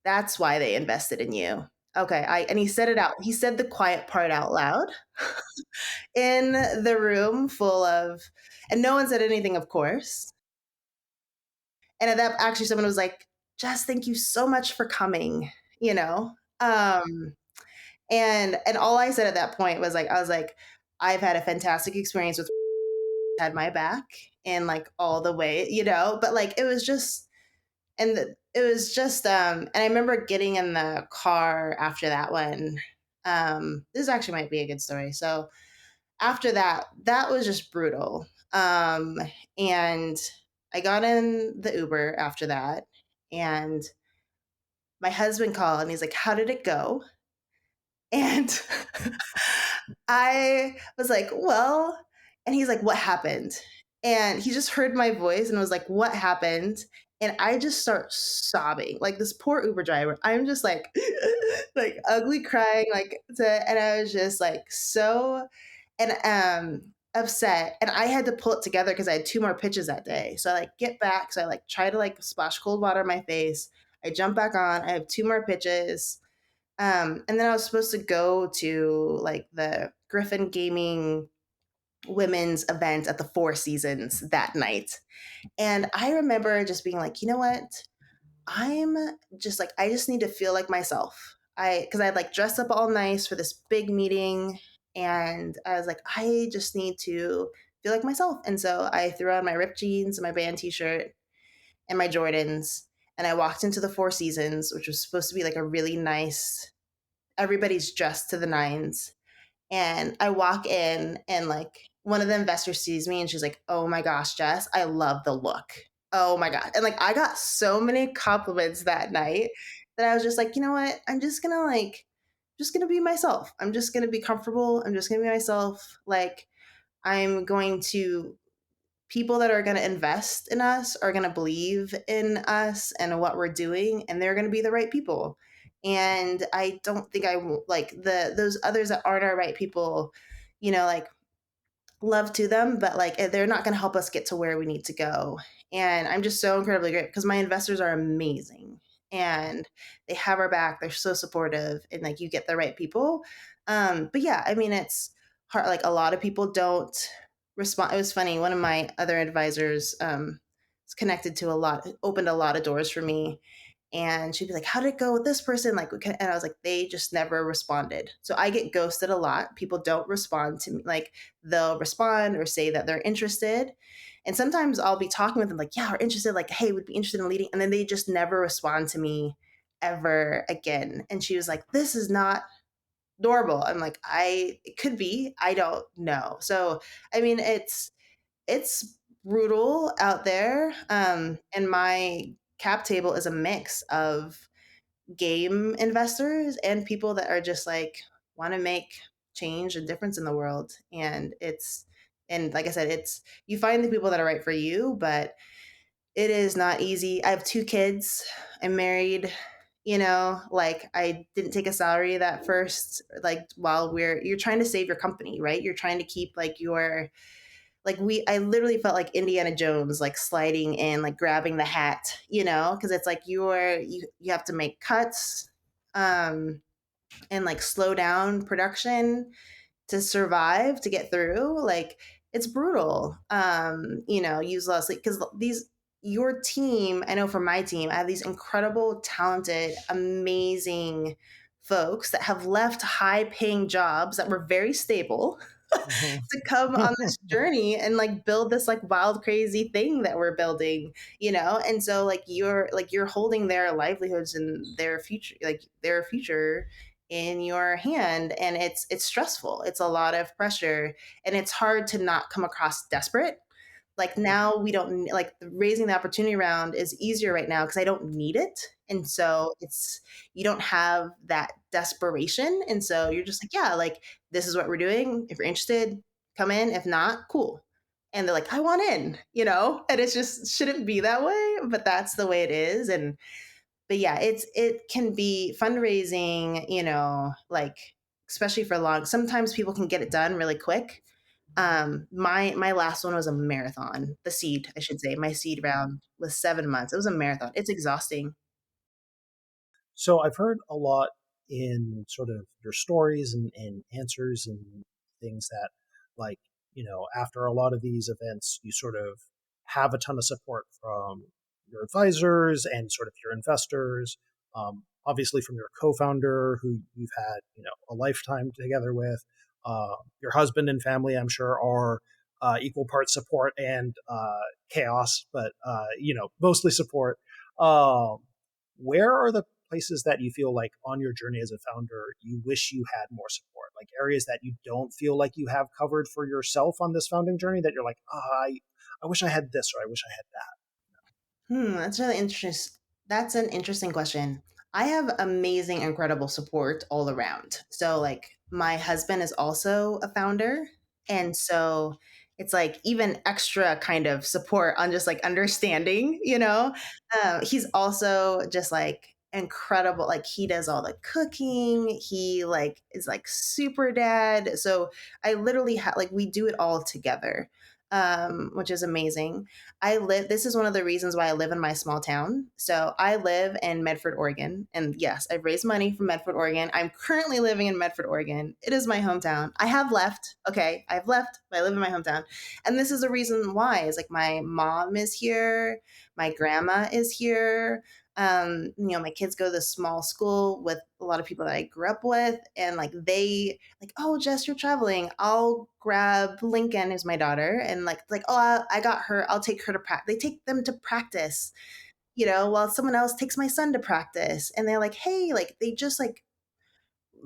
Speaker 2: that's why they invested in you. Okay, and he said it out. He said the quiet part out loud in the room full of, and no one said anything, of course. And at that, actually, someone was like, Jess, thank you so much for coming, you know. And all I said at that point was like, I was like, I've had a fantastic experience with had my back in like all the way, you know. But like, it was just, it was just and I remember getting in the car after that one. This actually might be a good story. So after that, that was just brutal. And I got in the Uber after that, and my husband called and he's like, how did it go? And I was like, well, and he's like, what happened? And he just heard my voice and was like, what happened? And I just start sobbing, like this poor Uber driver. I'm just like, like ugly crying, like, and I was just like so, and upset. And I had to pull it together because I had two more pitches that day. So I like get back. So I like try to like splash cold water in my face. I jump back on. I have two more pitches. And then I was supposed to go to like the Griffin Gaming women's event at the Four Seasons that night. And I remember just being like, you know what? I'm just like, I just need to feel like myself. Because I had like dressed up all nice for this big meeting. And I was like, I just need to feel like myself. And so I threw on my ripped jeans and my band t shirt and my Jordans. And I walked into the Four Seasons, which was supposed to be like a really nice, everybody's dressed to the nines. And I walk in and like one of the investors sees me and she's like, "Oh my gosh, Jess, I love the look. Oh my God." And like I got so many compliments that night that I was just like, you know what? I'm just gonna like just gonna be myself. I'm just gonna be comfortable. I'm just gonna be myself. Like I'm going to people that are going to invest in us are going to believe in us and what we're doing, and they're going to be the right people. And I don't think I will like those others that aren't our right people, like love to them, but like they're not going to help us get to where we need to go. And I'm just so incredibly grateful because my investors are amazing and they have our back. They're so supportive, and like you get the right people. But yeah, I mean, it's hard. Like a lot of people don't respond. It was funny. One of my other advisors is connected to a lot, opened a lot of doors for me, and she'd be like, "How did it go with this person?" Like, and I was like, "They just never responded." So I get ghosted a lot. People don't respond to me. Like, they'll respond or say that they're interested, and sometimes I'll be talking with them, like, "Yeah, we're interested." Like, "Hey, would be interested in leading," and then they just never respond to me ever again. And she was like, "This is not normal." I'm like, It could be. I don't know." So, I mean, it's brutal out there. And my cap table is a mix of game investors and people that are just like want to make change and difference in the world. And like I said, it's you find the people that are right for you, but it is not easy. I have two kids. I'm married. Like I didn't take a salary that first, like while you're trying to save your company, right? You're trying to keep like your like I literally felt like Indiana Jones, like sliding in, like grabbing the hat, because it's like you have to make cuts, and like slow down production to survive, to get through. Like it's brutal. Use less because these your team. I know for my team, I have these incredible, talented, amazing folks that have left high paying jobs that were very stable
Speaker 1: Mhm.
Speaker 2: to come on this journey and like build this like wild crazy thing that we're building, and so like you're holding their livelihoods and their future in your hand, and it's stressful. It's a lot of pressure, and it's hard to not come across desperate. Like now we don't like raising the opportunity round is easier right now because I don't need it. And so it's you don't have that desperation. And so you're just like, yeah, like this is what we're doing. If you're interested, come in. If not, cool. And they're like, I want in, and it's just shouldn't be that way, but that's the way it is. And but yeah, it can be fundraising, like especially for long. Sometimes people can get it done really quick. My last one was a marathon. The seed, I should say, my seed round was 7 months. It was a marathon. It's exhausting.
Speaker 1: So I've heard a lot in sort of your stories and answers and things that, like, after a lot of these events, you sort of have a ton of support from your advisors and sort of your investors, obviously from your co-founder who you've had, a lifetime together with. Your husband and family, I'm sure, are equal parts support and chaos, but, mostly support. Um, where are the places that you feel like on your journey as a founder you wish you had more support, like areas that you don't feel like you have covered for yourself on this founding journey that you're like, I wish I had this or I wish I had that?
Speaker 2: That's really interesting. That's an interesting question. I have amazing, incredible support all around. So, like, my husband is also a founder. And so it's like even extra kind of support on just like understanding, He's also just like incredible. Like, he does all the cooking. He like is like super dad. So I literally like, we do it all together, which is amazing. This is one of the reasons why I live in my small town. So I live in Medford, Oregon. And yes, I've raised money from Medford, Oregon. I'm currently living in Medford, Oregon. It is my hometown. I have left. Okay. I've left, but I live in my hometown. And this is the reason why is like my mom is here. My grandma is here. My kids go to this small school with a lot of people that I grew up with, and like they like, oh, Jess, you're traveling. I'll grab Lincoln, who's my daughter, and like, oh, I got her. I'll take her to practice. They take them to practice, while someone else takes my son to practice, and they're like, hey, like they just like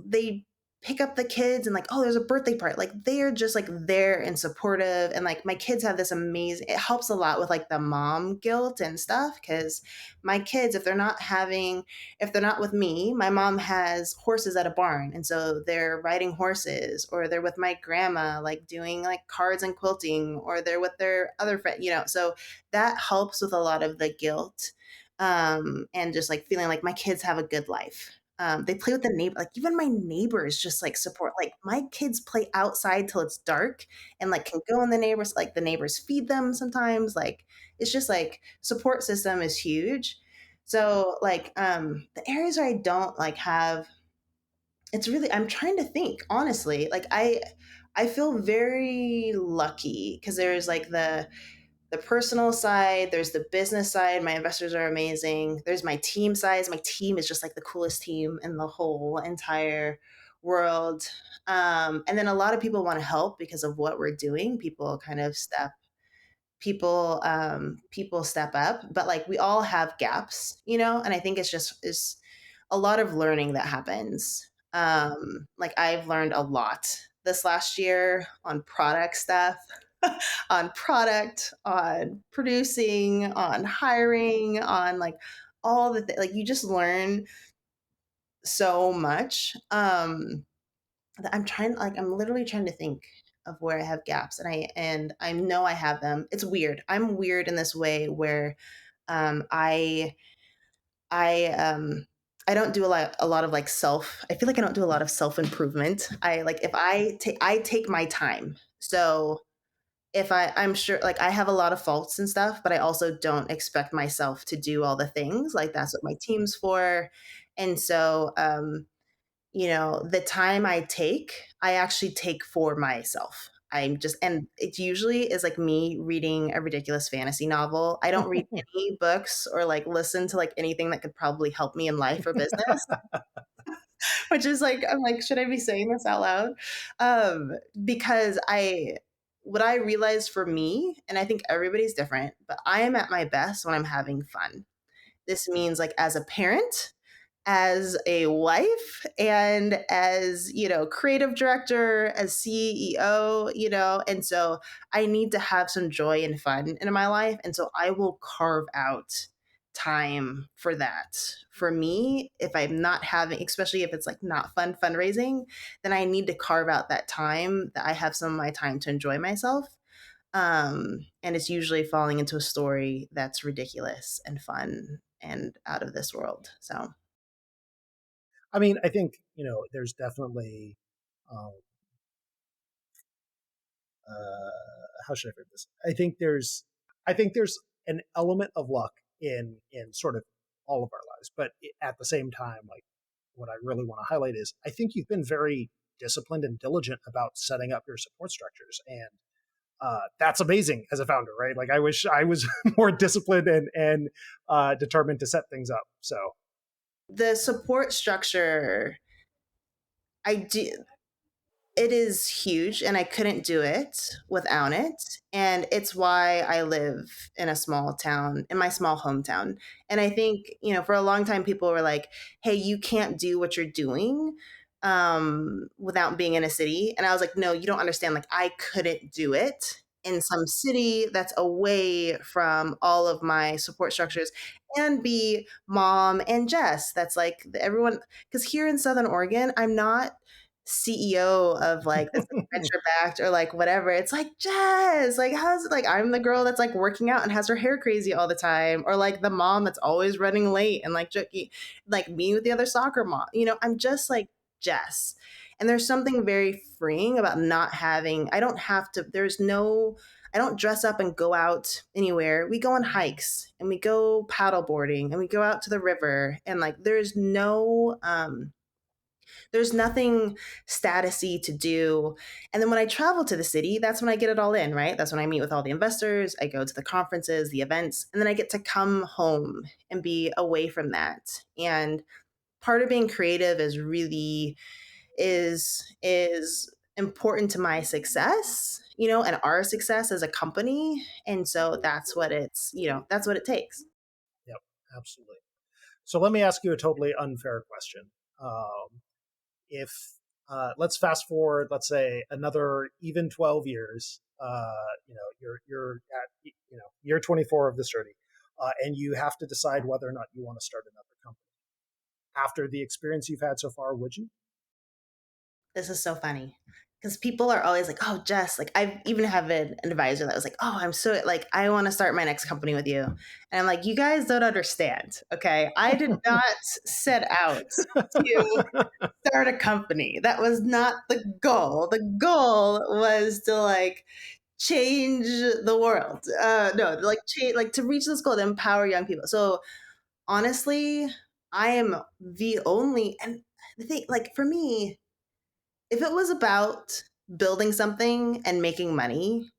Speaker 2: they pick up the kids and like, oh, there's a birthday party. Like they are just like there and supportive. And like my kids have this amazing, it helps a lot with like the mom guilt and stuff. Cause my kids, if they're not with me, my mom has horses at a barn. And so they're riding horses, or they're with my grandma, like doing like cards and quilting, or they're with their other friend, so that helps with a lot of the guilt. And just like feeling like my kids have a good life. They play with the neighbor, like even my neighbors just like support. Like my kids play outside till it's dark and like can go in the neighbors. Like the neighbors feed them sometimes. Like it's just like support system is huge. So like the areas where I don't like have, it's really, I'm trying to think honestly. Like I feel very lucky because there's like the personal side, there's the business side. My investors are amazing. There's my team side. My team is just like the coolest team in the whole entire world. And then a lot of people want to help because of what we're doing. People step up, but like we all have gaps, and I think it's just is a lot of learning that happens. Like I've learned a lot this last year on product stuff, on product, on producing, on hiring, on like all like you just learn so much. That I'm literally trying to think of where I have gaps, and I know I have them. It's weird. I'm weird in this way where um I I I don't do a lot of like self. I feel like I don't do a lot of self improvement. I like if I take my time. So if I'm sure like I have a lot of faults and stuff, but I also don't expect myself to do all the things. Like that's what my team's for. And so the time I actually take for myself. And it usually is like me reading a ridiculous fantasy novel. I don't read any books or like listen to like anything that could probably help me in life or business, which is like, I'm like, should I be saying this out loud? Um, because what I realized for me, and I think everybody's different, but I am at my best when I'm having fun. This means like as a parent, as a wife, and as creative director, as CEO, and so I need to have some joy and fun in my life, and so I will carve out time for that. For me, if I'm not having, especially if it's like not fun fundraising, then I need to carve out that time, that I have some of my time to enjoy myself. And it's usually falling into a story that's ridiculous and fun and out of this world. So
Speaker 1: I mean, I think, there's definitely, um, how should I put this? I think there's an element of luck in sort of all of our lives, but at the same time, like what I really want to highlight is I think you've been very disciplined and diligent about setting up your support structures, and that's amazing as a founder, right? Like I wish I was more disciplined and determined to set things up. So
Speaker 2: the support structure, I do. It is huge, and I couldn't do it without it. And it's why I live in a small town, in my small hometown. And I think, for a long time, people were like, hey, you can't do what you're doing without being in a city. And I was like, no, you don't understand. Like, I couldn't do it in some city that's away from all of my support structures and be mom and Jess. That's like everyone, because here in Southern Oregon, I'm not CEO of like this venture backed or like whatever. It's like Jess, like how's it like I'm the girl that's like working out and has her hair crazy all the time, or like the mom that's always running late and like like me with the other soccer mom. I'm just like Jess. And there's something very freeing about not having, I don't have to, I don't dress up and go out anywhere. We go on hikes and we go paddle boarding and we go out to the river, and like there's nothing statusy to do. And then when I travel to the city, that's when I get it all in, right? That's when I meet with all the investors. I go to the conferences, the events, and then I get to come home and be away from that. And part of being creative is really is important to my success, and our success as a company. And so that's what it takes.
Speaker 1: yep, absolutely. So let me ask you a totally unfair question. If let's fast forward, let's say another even 12 years. You're at year 24 of this journey, and you have to decide whether or not you want to start another company. After the experience you've had so far, would you?
Speaker 2: This is so funny because people are always like, "Oh, Jess," like I even have an advisor that was like, "Oh, I'm so like I want to start my next company with you," and I'm like, "You guys don't understand, okay? I did not set out to start a company. That was not the goal. The goal was to like change the world. No, like change, like to reach this goal to empower young people. So honestly, I am the only and the thing like for me, if it was about building something and making money,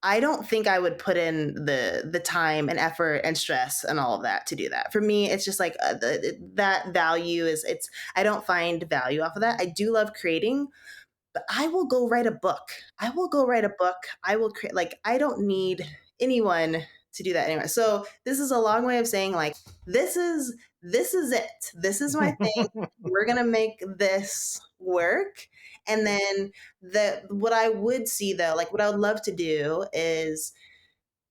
Speaker 2: I don't think I would put in the time and effort and stress and all of that to do that. For me, it's just like that value is it's I don't find value off of that. I do love creating, but I will go write a book. I will go write a book. I will create like I don't need anyone to do that anyway. So this is a long way of saying like this is it. This is my thing. We're gonna make this work. And then the what I would see though, like what I would love to do is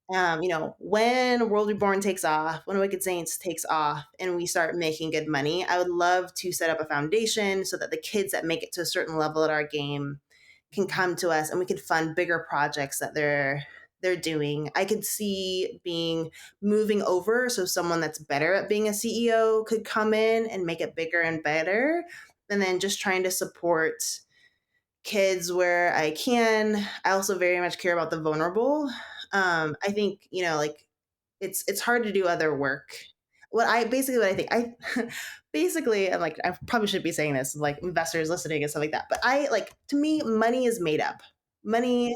Speaker 2: when World Reborn takes off, when Wicked Saints takes off and we start making good money, I would love to set up a foundation so that the kids that make it to a certain level at our game can come to us and we can fund bigger projects that they're doing. I could see being moving over so someone that's better at being a CEO could come in and make it bigger and better. And then just trying to support kids where I can. I also very much care about the vulnerable. I think like it's hard to do other work. What I think I basically I'm like I probably should be saying this like investors listening and stuff like that. But I like to me money is made up. Money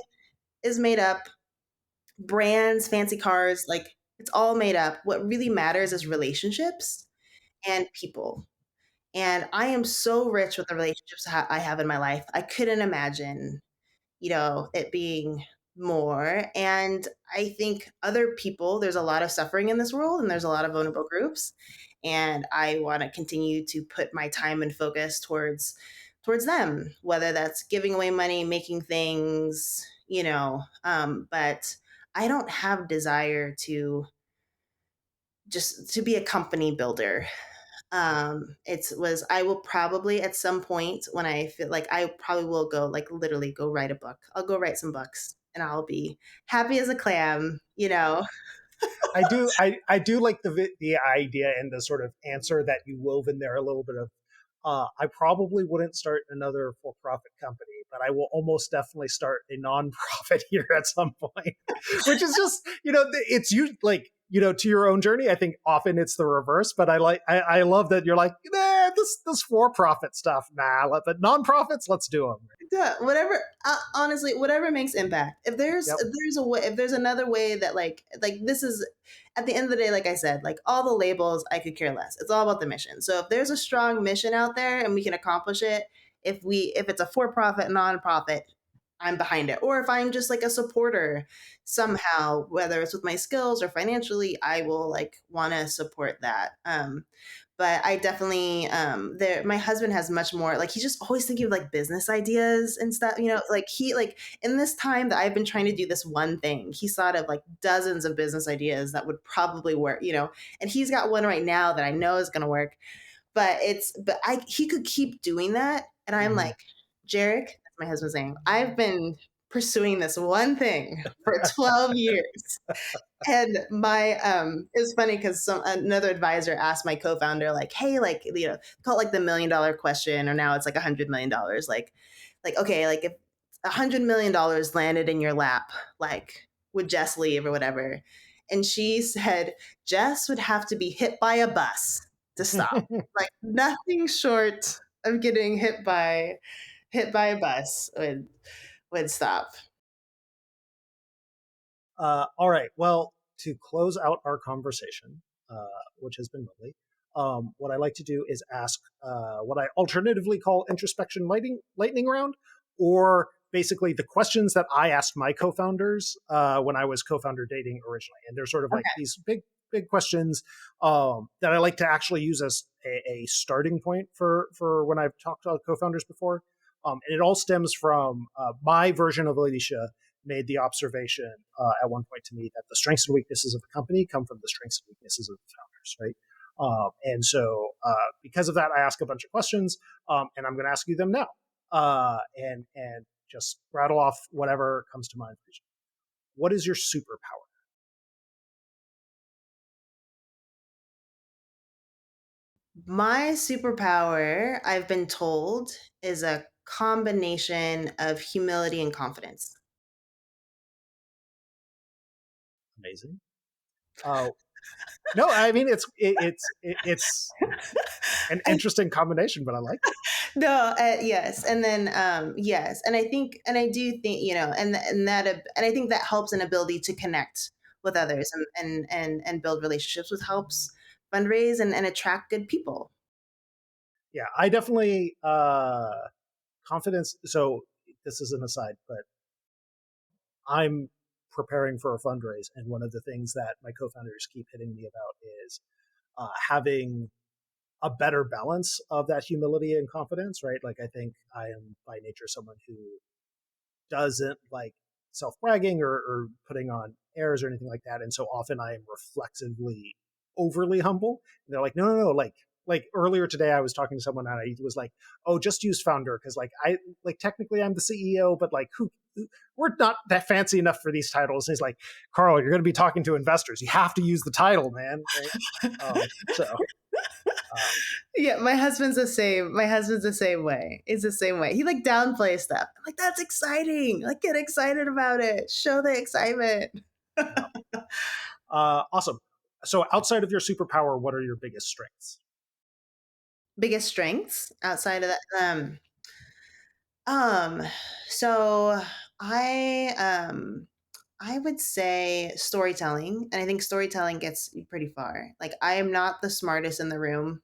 Speaker 2: is made up. Brands, fancy cars, like it's all made up. What really matters is relationships and people. And I am so rich with the relationships I have in my life. I couldn't imagine it being more. And I think other people, there's a lot of suffering in this world and there's a lot of vulnerable groups. And I want to continue to put my time and focus towards them, whether that's giving away money, making things, but I don't have desire to just to be a company builder. It was I will probably at some point when I feel like I probably will go like literally go write a book. I'll go write some books and I'll be happy as a clam.
Speaker 1: I do like the idea and the sort of answer that you wove in there a little bit of. I probably wouldn't start another for-profit company, but I will almost definitely start a non-profit here at some point, which is just it's you like to your own journey. I think often it's the reverse, but I love that you're like this for-profit stuff, but non-profits, let's do them.
Speaker 2: Yeah, whatever. Honestly, whatever makes impact. If there's
Speaker 1: Yep.
Speaker 2: if there's a way, if there's another way that like this is at the end of the day, like I said, like all the labels, I could care less. It's all about the mission. So if there's a strong mission out there and we can accomplish it, if it's a for profit, nonprofit, I'm behind it. Or if I'm just like a supporter somehow, whether it's with my skills or financially, I will like want to support that. But I definitely there my husband has much more like he's just always thinking of like business ideas and stuff, like he like in this time that I've been trying to do this one thing, he's thought of like dozens of business ideas that would probably work, and he's got one right now that I know is going to work. But I he could keep doing that and I'm
Speaker 1: Mhm.
Speaker 2: like, Jarek, that's my husband saying, I've been pursuing this one thing for 12 years. And my it was funny because some another advisor asked my co-founder like, hey, like call it like the $1 million question, or now it's like $100 million. Like okay, like if $100 million landed in your lap, like would Jess leave or whatever? And she said Jess would have to be hit by a bus to stop. Like nothing short of getting hit by a bus would stop.
Speaker 1: All right. Well, to close out our conversation, which has been lovely, what I like to do is ask what I alternatively call introspection lightning round, or basically the questions that I asked my co-founders when I was co-founder dating originally. And they're sort of like
Speaker 2: Okay.
Speaker 1: these big questions that I like to actually use as a starting point for when I've talked to co-founders before. And it all stems from my version of Alicia made the observation at one point to me that the strengths and weaknesses of a company come from the strengths and weaknesses of the founders, right? And so, because of that, I ask a bunch of questions, and I'm going to ask you them now, and just rattle off whatever comes to mind. What is your superpower?
Speaker 2: My superpower, I've been told, is a combination of humility and confidence.
Speaker 1: Amazing. Uh, no, I mean it's an interesting combination, but I like it.
Speaker 2: No, yes, and then yes, and I do think, and I think that helps an ability to connect with others and build relationships, which helps fundraise and attract good people.
Speaker 1: Yeah, I definitely confidence. So this is an aside, but I'm preparing for a fundraise, and one of the things that my co-founders keep hitting me about is having a better balance of that humility and confidence, right? Like I think I am by nature someone who doesn't like self bragging or putting on airs or anything like that. And so often I am reflexively overly humble. And they're like, no, no, no. Like earlier today, I was talking to someone and I was like, oh, just use founder. Cause like like technically I'm the CEO, but like we're not that fancy enough for these titles. And he's like, Carl, you're going to be talking to investors. You have to use the title, man. Right. Um,
Speaker 2: Yeah, my husband's the same. My husband's the same way. He's the same way. He like downplays stuff. I'm like, that's exciting. Like, get excited about it. Show the excitement.
Speaker 1: yeah. Awesome. So outside of your superpower, what are your biggest strengths?
Speaker 2: Biggest strengths outside of that. Um, so I I would say storytelling, and I think storytelling gets you pretty far. Like, I am not the smartest in the room,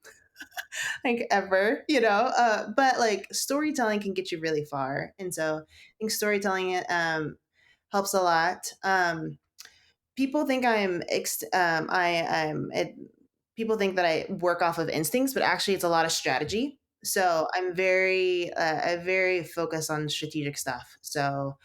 Speaker 2: like ever, but like storytelling can get you really far, and so I think storytelling helps a lot. People think people think that I work off of instincts, but actually it's a lot of strategy. So I very focused on strategic stuff. So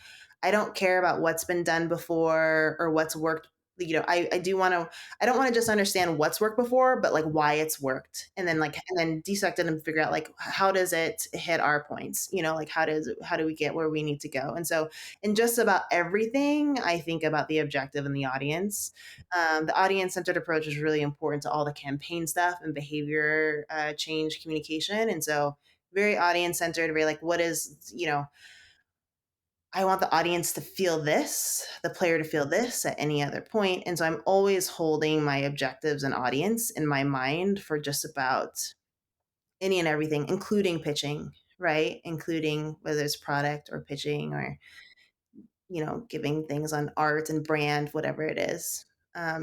Speaker 2: I don't care about what's been done before or what's worked. I do want to, I don't want to just understand what's worked before, but like why it's worked. And then dissect it and figure out like, how does it hit our points? Like how do we get where we need to go? And so in just about everything, I think about the objective and the audience. The audience centered approach is really important to all the campaign stuff and behavior change communication. And so, very audience centered, very like, what is, I want the audience to feel this, the player to feel this at any other point. And so, I'm always holding my objectives and audience in my mind for just about any and everything, including pitching, right? Including whether it's product or pitching or giving things on art and brand, whatever it is.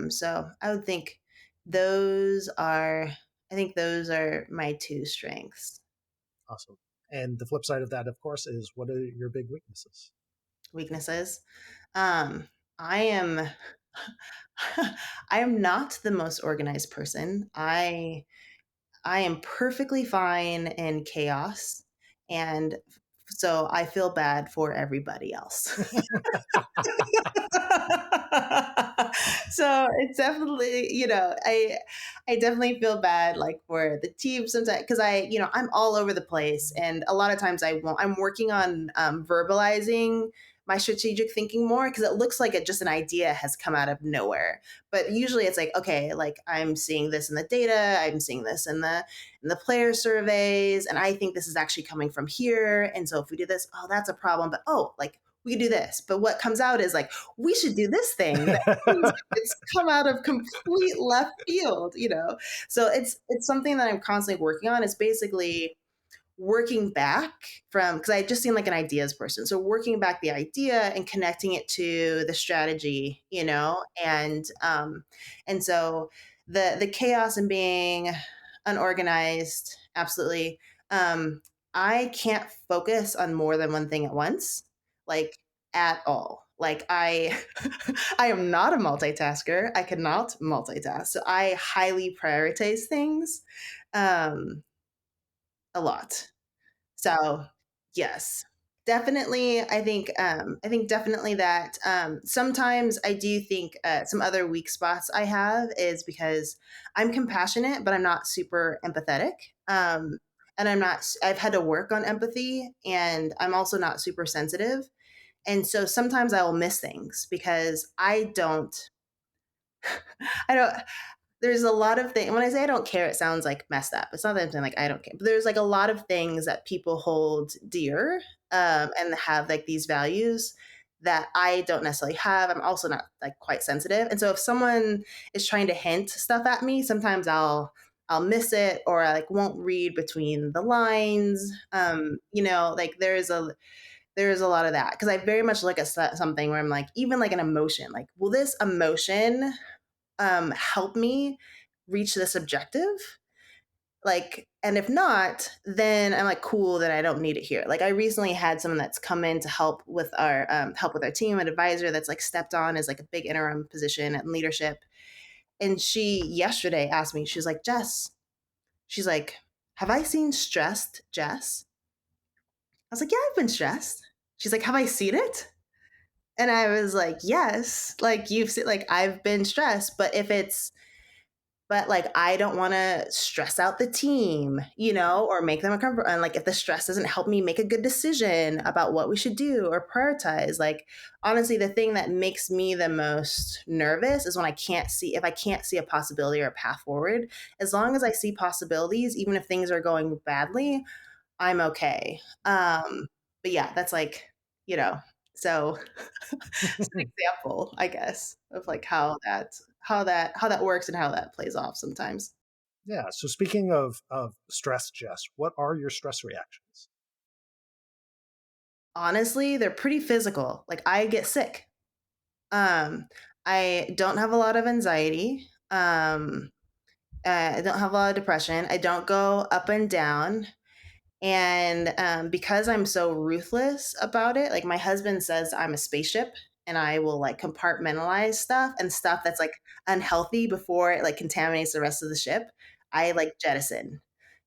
Speaker 2: So I would think those are, I think those are my two strengths.
Speaker 1: Awesome. And the flip side of that, of course, is what are your big weaknesses?
Speaker 2: Weaknesses. Um, I am, I am not the most organized person. I am perfectly fine in chaos, and so I feel bad for everybody else. So it's definitely, I definitely feel bad like for the team sometimes because I'm all over the place, and a lot of times I'm working on verbalizing my strategic thinking more because it looks like just an idea has come out of nowhere. But usually it's like, okay, like I'm seeing this in the data, I'm seeing this in the player surveys, and I think this is actually coming from here. And so if we do this, oh, that's a problem. But oh, like we could do this. But what comes out is like, we should do this thing. That seems like it's come out of complete left field. So it's something that I'm constantly working on. It's basically working back from because I just seem like an ideas person. So working back the idea and connecting it to the strategy, and so the chaos and being unorganized, absolutely. Um, I can't focus on more than one thing at once, like at all. Like I I am not a multitasker. I cannot multitask. So I highly prioritize things a lot. So Yes. Definitely, I think definitely that sometimes I do think some other weak spots I have is because I'm compassionate, but I'm not super empathetic. And I've had to work on empathy, and I'm also not super sensitive. And so sometimes I will miss things because I don't, there's a lot of things. When I say I don't care, it sounds like messed up. It's not that I'm saying like I don't care, but there's like a lot of things that people hold dear, and have like these values that I don't necessarily have. I'm also not like quite sensitive, and so if someone is trying to hint stuff at me, sometimes I'll miss it, or I like won't read between the lines. Like there's a lot of that because I very much look at something where I'm like, even like an emotion, like, will this emotion help me reach this objective? Like, and if not, then I'm like, cool, then I don't need it here. Like, I recently had someone that's come in to help with our team, an advisor that's like stepped on as like a big interim position and leadership. And she yesterday asked me, she's like, Jess, she's like, have I seen stressed Jess? I was like, yeah, I've been stressed. She's like, have I seen it? And I was like, yes, like you've seen, like I've been stressed, but like I don't want to stress out the team, or make them uncomfortable. And like if the stress doesn't help me make a good decision about what we should do or prioritize, like honestly, the thing that makes me the most nervous is when if I can't see a possibility or a path forward. As long as I see possibilities, even if things are going badly, I'm okay. But yeah, that's like, you know, so it's an example, I guess, of like how that works and how that plays off sometimes.
Speaker 1: Yeah. So speaking of stress, Jess, what are your stress reactions?
Speaker 2: Honestly, they're pretty physical. Like I get sick. Um, I don't have a lot of anxiety. I don't have a lot of depression. I don't go up and down. And because I'm so ruthless about it, like my husband says I'm a spaceship and I will like compartmentalize stuff and stuff that's like unhealthy before it like contaminates the rest of the ship. I like jettison.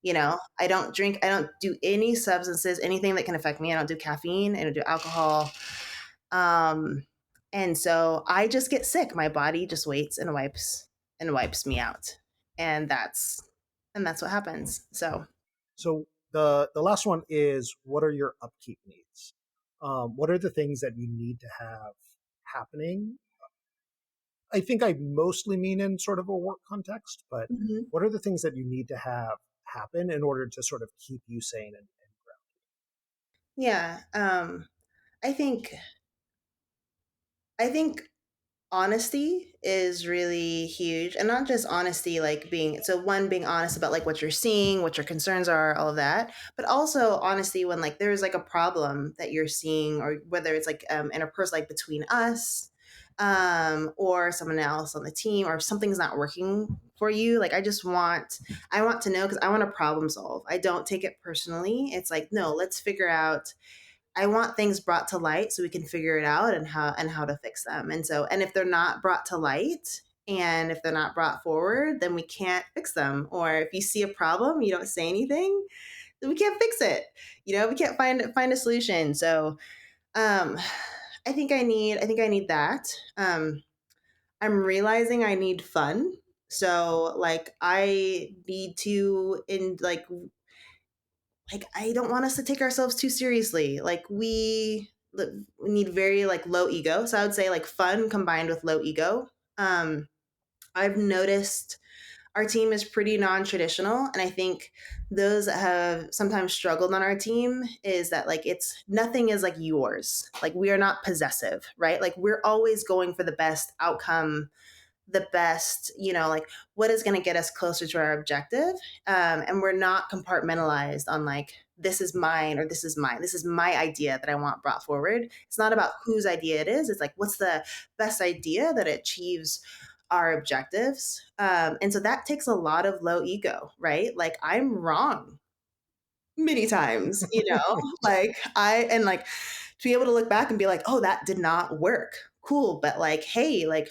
Speaker 2: I don't drink, I don't do any substances, anything that can affect me. I don't do caffeine, I don't do alcohol. Um, and so I just get sick. My body just waits and wipes me out. And that's what happens. So
Speaker 1: So the last one is, what are your upkeep needs? What are the things that you need to have happening? I think I mostly mean in sort of a work context, but
Speaker 2: mhm.
Speaker 1: what are the things that you need to have happen in order to sort of keep you sane and
Speaker 2: Yeah, I think I think honesty is really huge, and not just honesty like being honest about like what you're seeing, what your concerns are, all of that, but also honesty when like there's like a problem that you're seeing, or whether it's like interpersonal, like between us, or someone else on the team, or if something's not working for you. Like I want to know because I want to problem solve. I don't take it personally. It's like, no, let's figure out, I want things brought to light so we can figure it out and how to fix them. And if they're not brought to light and if they're not brought forward, then we can't fix them. Or if you see a problem, you don't say anything, then we can't fix it. We can't find a solution. So um I think I need that. I'm realizing I need fun. So like I need to in like I don't want us to take ourselves too seriously. Like we need very like low ego. So I would say like fun combined with low ego. Um, I've noticed our team is pretty non-traditional, and I think those that have sometimes struggled on our team is that like it's nothing is like yours. Like we are not possessive, right? Like we're always going for the best outcome, the best, like what is going to get us closer to our objective. And we're not compartmentalized on like, this is mine or this is mine. This is my idea that I want brought forward. It's not about whose idea it is. It's like, what's the best idea that achieves our objectives? And so that takes a lot of low ego, right? Like I'm wrong many times, like and like to be able to look back and be like, oh, that did not work. Cool. But like, hey, like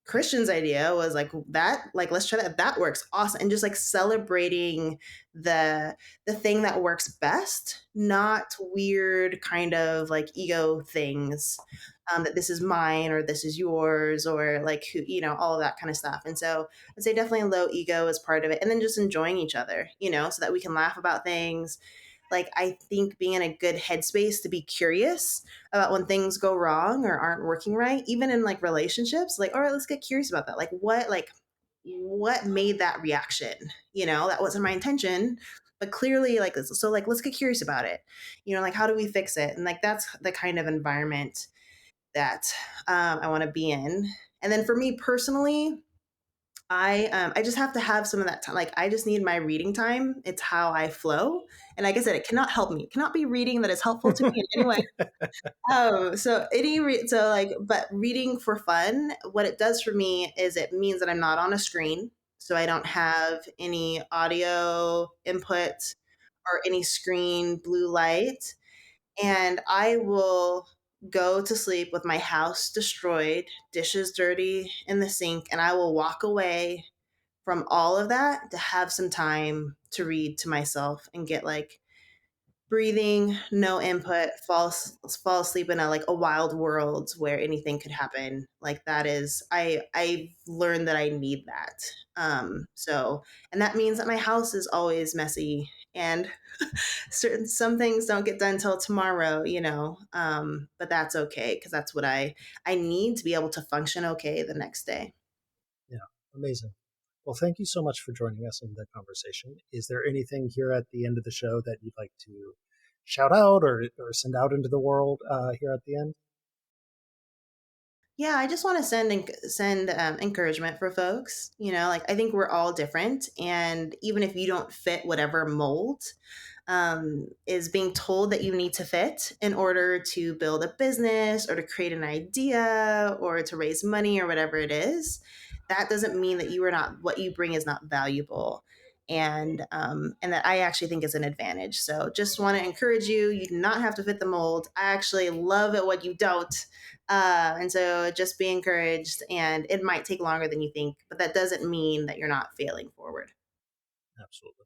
Speaker 2: Christian's idea was like that, like let's try that. That works awesome. And just like celebrating the thing that works best, not weird kind of like ego things, that this is mine or this is yours or like who, all of that kind of stuff. And so I'd say definitely low ego is part of it. And then just enjoying each other, so that we can laugh about things. Like I think being in a good headspace to be curious about when things go wrong or aren't working right, even in like relationships, like, all right, let's get curious about that. Like what made that reaction? That wasn't my intention, but clearly like, so like, let's get curious about it. Like how do we fix it? And like, that's the kind of environment that I want to be in. And then for me personally, I just have to have some of that time. Like I just need my reading time. It's how I flow. And like I said, it cannot help me. It cannot be reading that is helpful to me in any way. But reading for fun, what it does for me is it means that I'm not on a screen. So I don't have any audio input or any screen blue light. And I will go to sleep with my house destroyed, dishes dirty in the sink, and I will walk away from all of that to have some time to read to myself and get like breathing, no input, fall asleep in a wild world where anything could happen. Like that is I've learned that I need that. And that means that my house is always messy and some things don't get done till tomorrow, but that's okay because that's what I need to be able to function okay the next day.
Speaker 1: Yeah, amazing. Well, thank you so much for joining us in the conversation. Is there anything here at the end of the show that you'd like to shout out or send out into the world here at the end?
Speaker 2: Yeah, I just want to send encouragement for folks. Like I think we're all different, and even if you don't fit whatever mold is being told that you need to fit in order to build a business or to create an idea or to raise money or whatever it is, that doesn't mean that you are not what you bring is not valuable. And that I actually think is an advantage. So just want to encourage you. You do not have to fit the mold. I actually love it when you don't. And so just be encouraged. And it might take longer than you think, but that doesn't mean that you're not failing forward.
Speaker 1: Absolutely.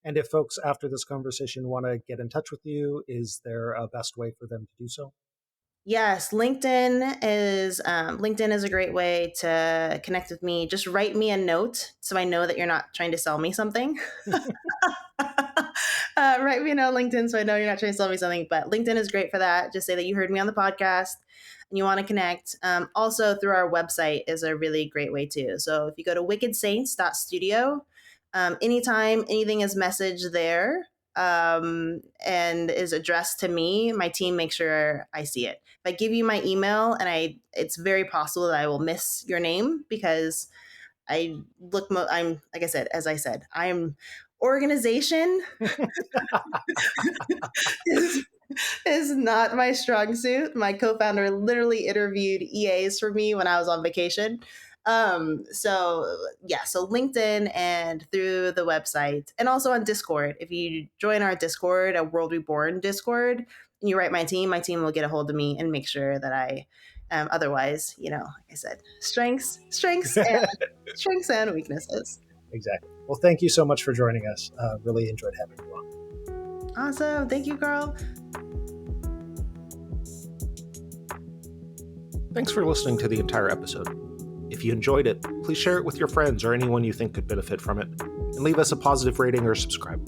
Speaker 1: And if folks after this conversation want to get in touch with you, is there a best way for them to do so?
Speaker 2: Yes, LinkedIn is a great way to connect with me. Just write me a note so I know that you're not trying to sell me something. Write me a note on LinkedIn so I know you're not trying to sell me something. But LinkedIn is great for that. Just say that you heard me on the podcast and you want to connect. Also, through our website is a really great way too. So if you go to wickedsaints.studio, anytime anything is messaged there and is addressed to me, my team makes sure I see it. If I give you my email it's very possible that I will miss your name because I'm like I said, as I said, I'm organization is, is not my strong suit. My co-founder literally interviewed EAs for me when I was on vacation. So LinkedIn and through the website and also on Discord. If you join our Discord, a World Reborn Discord, and you write my team will get a hold of me and make sure that I otherwise, like I said, strengths and weaknesses.
Speaker 1: Exactly. Well, thank you so much for joining us. Really enjoyed having you on.
Speaker 2: Awesome. Thank you, Carl.
Speaker 1: Thanks for listening to the entire episode. If you enjoyed it, please share it with your friends or anyone you think could benefit from it, and leave us a positive rating or subscribe.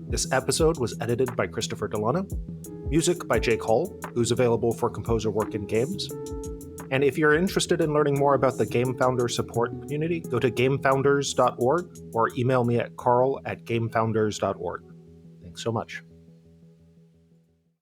Speaker 1: This episode was edited by Christopher Delano, music by Jake Hall, who's available for composer work in games. And if you're interested in learning more about the Game Founder support community, go to gamefounders.org or email me at carl@gamefounders.org. Thanks so much.